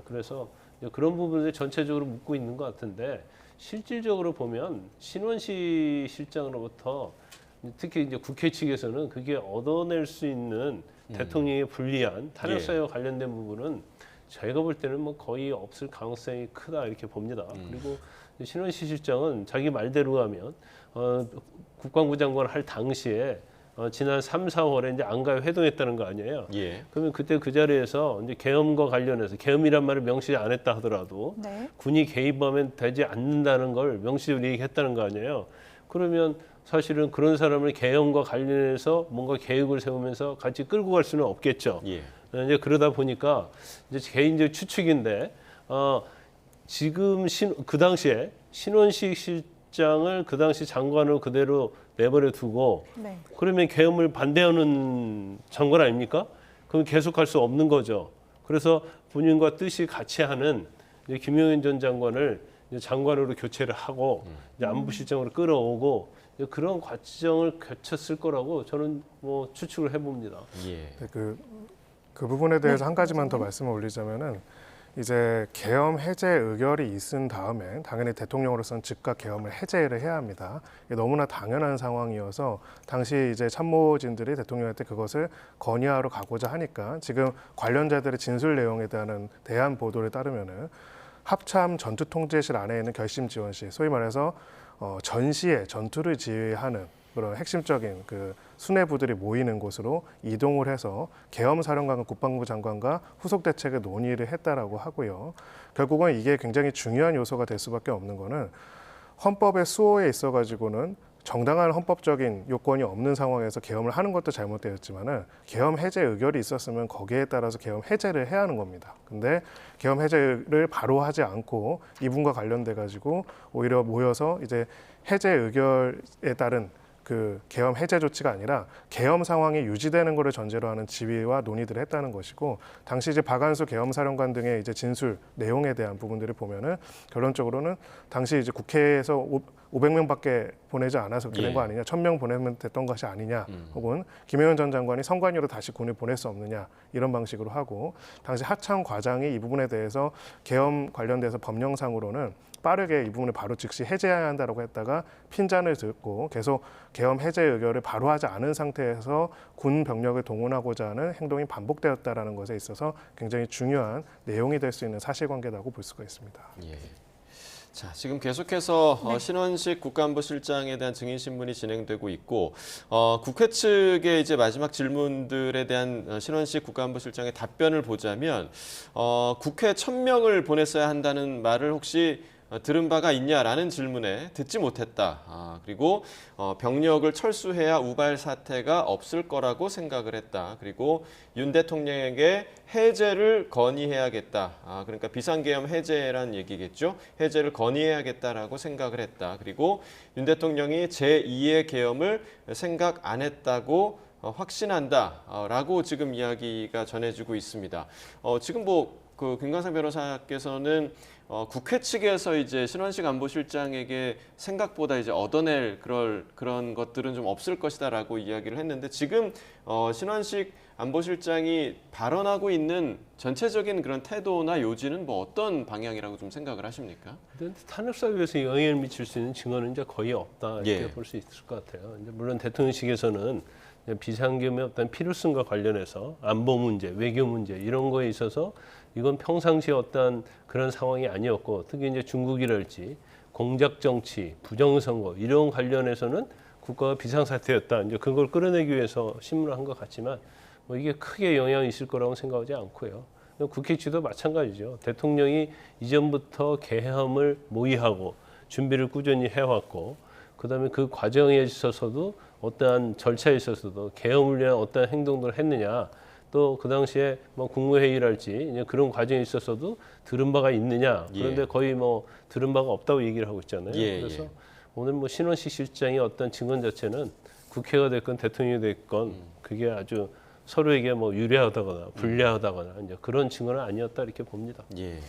그래서 그런 부분을 전체적으로 묻고 있는 것 같은데, 실질적으로 보면 신원식 실장으로부터 특히 이제 국회 측에서는 그게 얻어낼 수 있는 대통령의 불리한 탄핵 사유와 관련된 부분은 제가 볼 때는 뭐 거의 없을 가능성이 크다 이렇게 봅니다. 그리고 신원식 실장은 자기 말대로 하면 국방부 장관 할 당시에 지난 3, 4월에 이제 안가에 회동했다는 거 아니에요. 예. 그러면 그때 그 자리에서 이제 계엄과 관련해서 계엄이란 말을 명시하지 않았다 하더라도 네. 군이 개입하면 되지 않는다는 걸 명시적으로 얘기했다는 거 아니에요. 그러면 사실은 그런 사람을 계엄과 관련해서 뭔가 계획을 세우면서 같이 끌고 갈 수는 없겠죠. 예. 이제 그러다 보니까 이제 개인적 추측인데 지금 그 당시에 신원식 실장을 그 당시 장관으로 그대로 내버려 두고 네. 그러면 계엄을 반대하는 장관 아닙니까? 그럼 계속할 수 없는 거죠. 그래서 본인과 뜻이 같이 하는 이제 김용현 전 장관을 이제 장관으로 교체를 하고 이제 안보실장으로 끌어오고 이제 그런 과정을 거쳤을 거라고 저는 뭐 추측을 해봅니다. 예. 네, 그 부분에 대해서 한 가지만 더 말씀을 올리자면은, 이제 계엄 해제 의결이 있은 다음에 당연히 대통령으로서는 즉각 계엄을 해제를 해야 합니다. 이게 너무나 당연한 상황이어서 당시 이제 참모진들이 대통령한테 그것을 건의하러 가고자 하니까 지금 관련자들의 진술 내용에 대한 보도를 따르면은 합참 전투통제실 안에 있는 결심지원실, 소위 말해서 전시에 전투를 지휘하는 그런 핵심적인 그 수뇌부들이 모이는 곳으로 이동을 해서 계엄사령관과 국방부 장관과 후속 대책을 논의를 했다라고 하고요. 결국은 이게 굉장히 중요한 요소가 될 수밖에 없는 거는, 헌법의 수호에 있어가지고는 정당한 헌법적인 요건이 없는 상황에서 계엄을 하는 것도 잘못되었지만은 계엄 해제 의결이 있었으면 거기에 따라서 계엄 해제를 해야 하는 겁니다. 근데 계엄 해제를 바로 하지 않고 이분과 관련돼 가지고 오히려 모여서 이제 해제 의결에 따른 그 계엄 해제 조치가 아니라 계엄 상황이 유지되는 것을 전제로 하는 지휘와 논의들을 했다는 것이고, 당시 이제 박안수 계엄사령관 등의 이제 진술 내용에 대한 부분들을 보면은 결론적으로는 당시 이제 국회에서 500명밖에 보내지 않아서 그렇게 된 거 아니냐, 1000명 보내면 됐던 것이 아니냐, 혹은 김영현 전 장관이 선관위로 다시 군을 보낼 수 없느냐 이런 방식으로 하고, 당시 하창 과장이 이 부분에 대해서 계엄 관련돼서 법령상으로는 빠르게 이 부분을 바로 즉시 해제해야 한다고 했다가 핀잔을 듣고 계속 계엄 해제 의결을 바로 하지 않은 상태에서 군 병력을 동원하고자 하는 행동이 반복되었다라는 것에 있어서 굉장히 중요한 내용이 될 수 있는 사실관계라고 볼 수가 있습니다. 예. 자, 지금 계속해서 신원식 국가안보실장에 대한 증인 신문이 진행되고 있고, 국회 측의 이제 마지막 질문들에 대한 신원식 국가안보실장의 답변을 보자면, 국회 1000명을 보냈어야 한다는 말을 혹시 들은 바가 있냐라는 질문에 듣지 못했다. 그리고 병력을 철수해야 우발 사태가 없을 거라고 생각을 했다. 그리고 윤 대통령에게 해제를 건의해야겠다. 그러니까 비상계엄 해제란 얘기겠죠. 해제를 건의해야겠다라고 생각을 했다. 그리고 윤 대통령이 제2의 계엄을 생각 안 했다고 확신한다라고 지금 이야기가 전해지고 있습니다. 지금 그 김광상 변호사께서는 국회 측에서 이제 신원식 안보실장에게 생각보다 이제 얻어낼 그런 것들은 좀 없을 것이다라고 이야기를 했는데, 지금 신원식 안보실장이 발언하고 있는 전체적인 그런 태도나 요지는 뭐 어떤 방향이라고 좀 생각을 하십니까? 탄핵 사유에서 영향을 미칠 수 있는 증언은 이제 거의 없다 이렇게 예. 볼 수 있을 것 같아요. 이제 물론 대통령실에서는 비상계엄의 어떤 필요성과 관련해서 안보 문제, 외교 문제 이런 거에 있어서 이건 평상시에 어떤 그런 상황이 아니었고, 특히 이제 중국이랄지 공작 정치, 부정선거 이런 관련해서는 국가가 비상사태였다. 이제 그걸 끌어내기 위해서 신문을 한 것 같지만 뭐 이게 크게 영향이 있을 거라고 생각하지 않고요. 국회 측도 마찬가지죠. 대통령이 이전부터 계엄을 모의하고 준비를 꾸준히 해왔고, 그다음에 그 과정에 있어서도 어떠한 절차에 있어서도 계엄을 위한 어떠한 행동들을 했느냐, 또 그 당시에 뭐 국무회의랄지 이제 그런 과정에 있어서도 들은 바가 있느냐, 그런데 거의 뭐 들은 바가 없다고 얘기를 하고 있잖아요. 그래서 오늘 뭐 신원식 실장의 어떤 증언 자체는 국회가 됐건 대통령이 됐건 그게 아주 서로에게 뭐 유리하다거나 불리하다거나 이제 그런 증언은 아니었다 이렇게 봅니다. 예.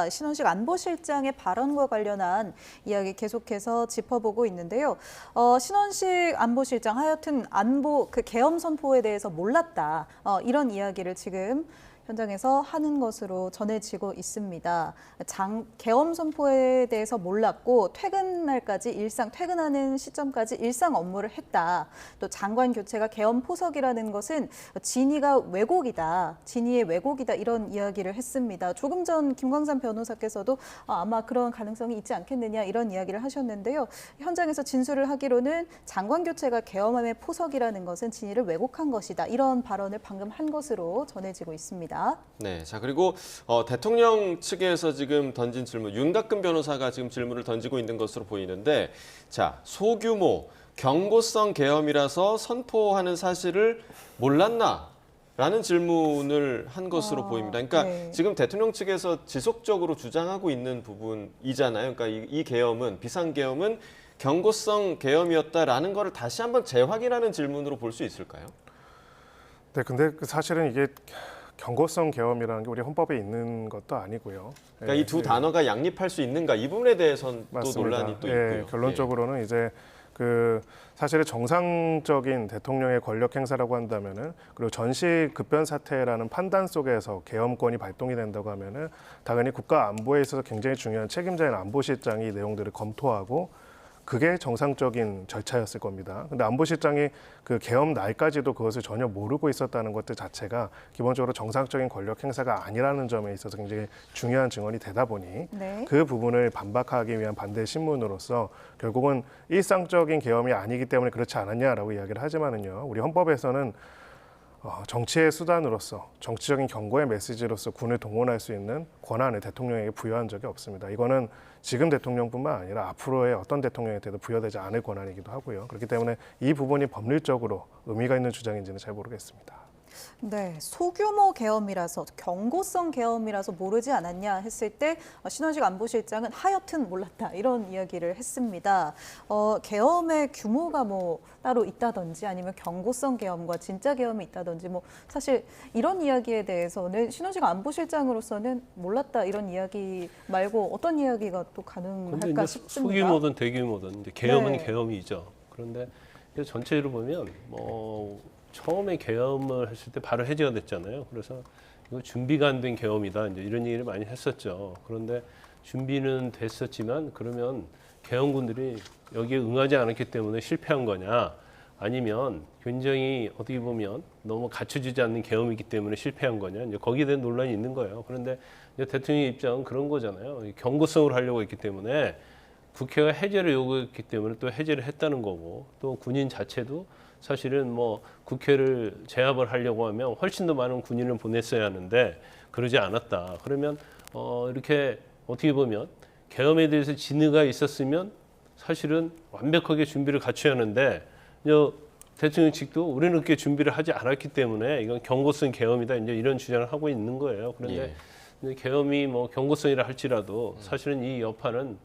신원식 안보실장의 발언과 관련한 이야기 계속해서 짚어보고 있는데요. 신원식 안보실장 하여튼 안보 그 계엄 선포에 대해서 몰랐다. 이런 이야기를 지금 현장에서 하는 것으로 전해지고 있습니다. 계엄 선포에 대해서 몰랐고 퇴근 날까지 퇴근하는 시점까지 일상 업무를 했다. 또 장관 교체가 계엄 포석이라는 것은 진위가 왜곡이다. 진위의 왜곡이다. 이런 이야기를 했습니다. 조금 전 김광삼 변호사께서도 아마 그런 가능성이 있지 않겠느냐 이런 이야기를 하셨는데요. 현장에서 진술을 하기로는 장관 교체가 계엄함의 포석이라는 것은 진위를 왜곡한 것이다. 이런 발언을 방금 한 것으로 전해지고 있습니다. 네, 자 그리고 대통령 측에서 지금 던진 질문, 윤곽근 변호사가 지금 질문을 던지고 있는 것으로 보이는데, 자 소규모 경고성 계엄이라서 선포하는 사실을 몰랐나? 라는 질문을 한 것으로 보입니다. 그러니까 지금 대통령 측에서 지속적으로 주장하고 있는 부분이잖아요. 그러니까 이 계엄은 비상계엄은 경고성 계엄이었다라는 것을 다시 한번 재확인하는 질문으로 볼 수 있을까요? 네, 근데 사실은 이게 경고성 계엄이라는 게 우리 헌법에 있는 것도 아니고요. 그러니까 이 두 단어가 양립할 수 있는가 이 부분에 대해서는 또 논란이 또 있고요. 결론적으로는 이제 사실은 정상적인 대통령의 권력 행사라고 한다면은, 그리고 전시 급변 사태라는 판단 속에서 계엄권이 발동이 된다고 하면은 당연히 국가 안보에 있어서 굉장히 중요한 책임자인 안보실장이 이 내용들을 검토하고 그게 정상적인 절차였을 겁니다. 근데 안보실장이 그 계엄 날까지도 그것을 전혀 모르고 있었다는 것들 자체가 기본적으로 정상적인 권력 행사가 아니라는 점에 있어서 굉장히 중요한 증언이 되다 보니 그 부분을 반박하기 위한 반대 신문으로서 결국은 일상적인 계엄이 아니기 때문에 그렇지 않았냐라고 이야기를 하지만은요, 우리 헌법에서는 정치의 수단으로서 정치적인 경고의 메시지로서 군을 동원할 수 있는 권한을 대통령에게 부여한 적이 없습니다. 이거는 지금 대통령뿐만 아니라 앞으로의 어떤 대통령한테도 부여되지 않을 권한이기도 하고요. 그렇기 때문에 이 부분이 법률적으로 의미가 있는 주장인지는 잘 모르겠습니다. 네, 소규모 계엄이라서 경고성 계엄이라서 모르지 않았냐 했을 때 신원식 안보실장은 하여튼 몰랐다 이런 이야기를 했습니다. 계엄의 규모가 뭐 따로 있다든지 아니면 경고성 계엄과 진짜 계엄이 있다든지 뭐 사실 이런 이야기에 대해서는 신원식 안보실장으로서는 몰랐다 이런 이야기 말고 어떤 이야기가 또 근데 가능할까 이제 싶습니다. 소규모든 대규모든 이제 계엄은 네. 계엄이죠. 그런데 이제 전체로 보면 뭐 처음에 계엄을 했을 때 바로 해제가 됐잖아요. 그래서 이거 준비가 안 된 계엄이다 이제 이런 얘기를 많이 했었죠. 그런데 준비는 됐었지만 그러면 계엄군들이 여기에 응하지 않았기 때문에 실패한 거냐? 아니면 굉장히 어떻게 보면 너무 갖춰지지 않는 계엄이기 때문에 실패한 거냐? 이제 거기에 대한 논란이 있는 거예요. 그런데 이제 대통령의 입장은 그런 거잖아요. 경고성으로 하려고 했기 때문에 국회가 해제를 요구했기 때문에 또 해제를 했다는 거고 또 군인 자체도 사실은 뭐 국회를 제압을 하려고 하면 훨씬 더 많은 군인을 보냈어야 하는데 그러지 않았다. 그러면 이렇게 어떻게 보면 계엄에 대해서 진의가 있었으면 사실은 완벽하게 준비를 갖춰야 하는데 대통령 측도 우리는 그렇게 준비를 하지 않았기 때문에 이건 경고성 계엄이다 이제 이런 주장을 하고 있는 거예요. 그런데 이제 계엄이 뭐 경고성이라 할지라도 사실은 이 여파는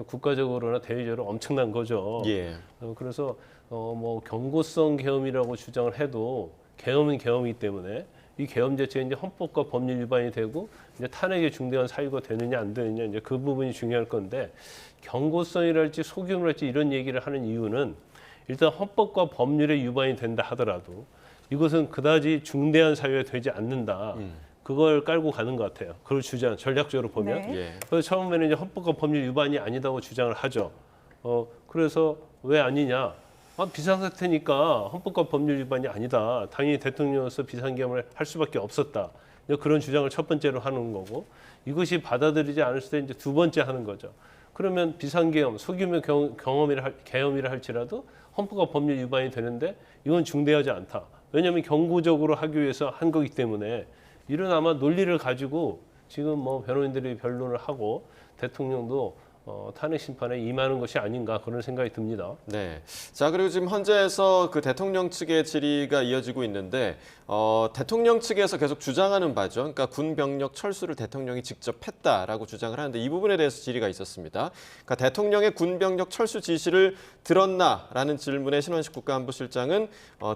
국가적으로나 대외적으로 엄청난 거죠. 예. 그래서 뭐 경고성 계엄이라고 주장을 해도 계엄은 계엄이기 때문에 이 계엄 자체가 이제 헌법과 법률 위반이 되고 이제 탄핵의 중대한 사유가 되느냐 안 되느냐 이제 그 부분이 중요할 건데 경고성이랄지 소규모랄지 이런 얘기를 하는 이유는 일단 헌법과 법률에 위반이 된다 하더라도 이것은 그다지 중대한 사유가 되지 않는다. 그걸 깔고 가는 것 같아요. 그걸 주장 전략적으로 보면. 네. 예. 그래서 처음에는 이제 헌법과 법률 위반이 아니다고 주장을 하죠. 그래서 왜 아니냐? 비상사태니까 헌법과 법률 위반이 아니다. 당연히 대통령으로서 비상계엄을 할 수밖에 없었다. 그런 주장을 첫 번째로 하는 거고 이것이 받아들이지 않을 때 이제 두 번째 하는 거죠. 그러면 비상계엄, 소규모 계엄이라 할지라도 헌법과 법률 위반이 되는데 이건 중대하지 않다. 왜냐하면 경고적으로 하기 위해서 한 거기 때문에 이런 아마 논리를 가지고 지금 뭐 변호인들이 변론을 하고 대통령도 탄핵 심판에 임하는 것이 아닌가 그런 생각이 듭니다. 네. 자, 그리고 지금 헌재에서 그 대통령 측의 질의가 이어지고 있는데 대통령 측에서 계속 주장하는 바죠. 그러니까 군 병력 철수를 대통령이 직접 했다라고 주장을 하는데 이 부분에 대해서 질의가 있었습니다. 그러니까 대통령의 군 병력 철수 지시를 들었나라는 질문에 신원식 국가안보실장은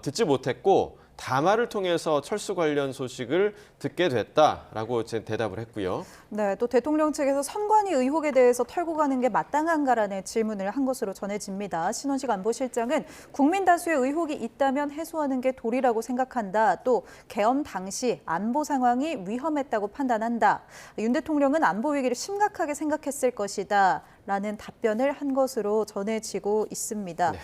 듣지 못했고 담화를 통해서 철수 관련 소식을 듣게 됐다라고 대답을 했고요. 네, 또 대통령 측에서 선관위 의혹에 대해서 털고 가는 게 마땅한가라는 질문을 한 것으로 전해집니다. 신원식 안보실장은 국민 다수의 의혹이 있다면 해소하는 게 도리라고 생각한다. 또 계엄 당시 안보 상황이 위험했다고 판단한다. 윤 대통령은 안보 위기를 심각하게 생각했을 것이다. 라는 답변을 한 것으로 전해지고 있습니다. 네.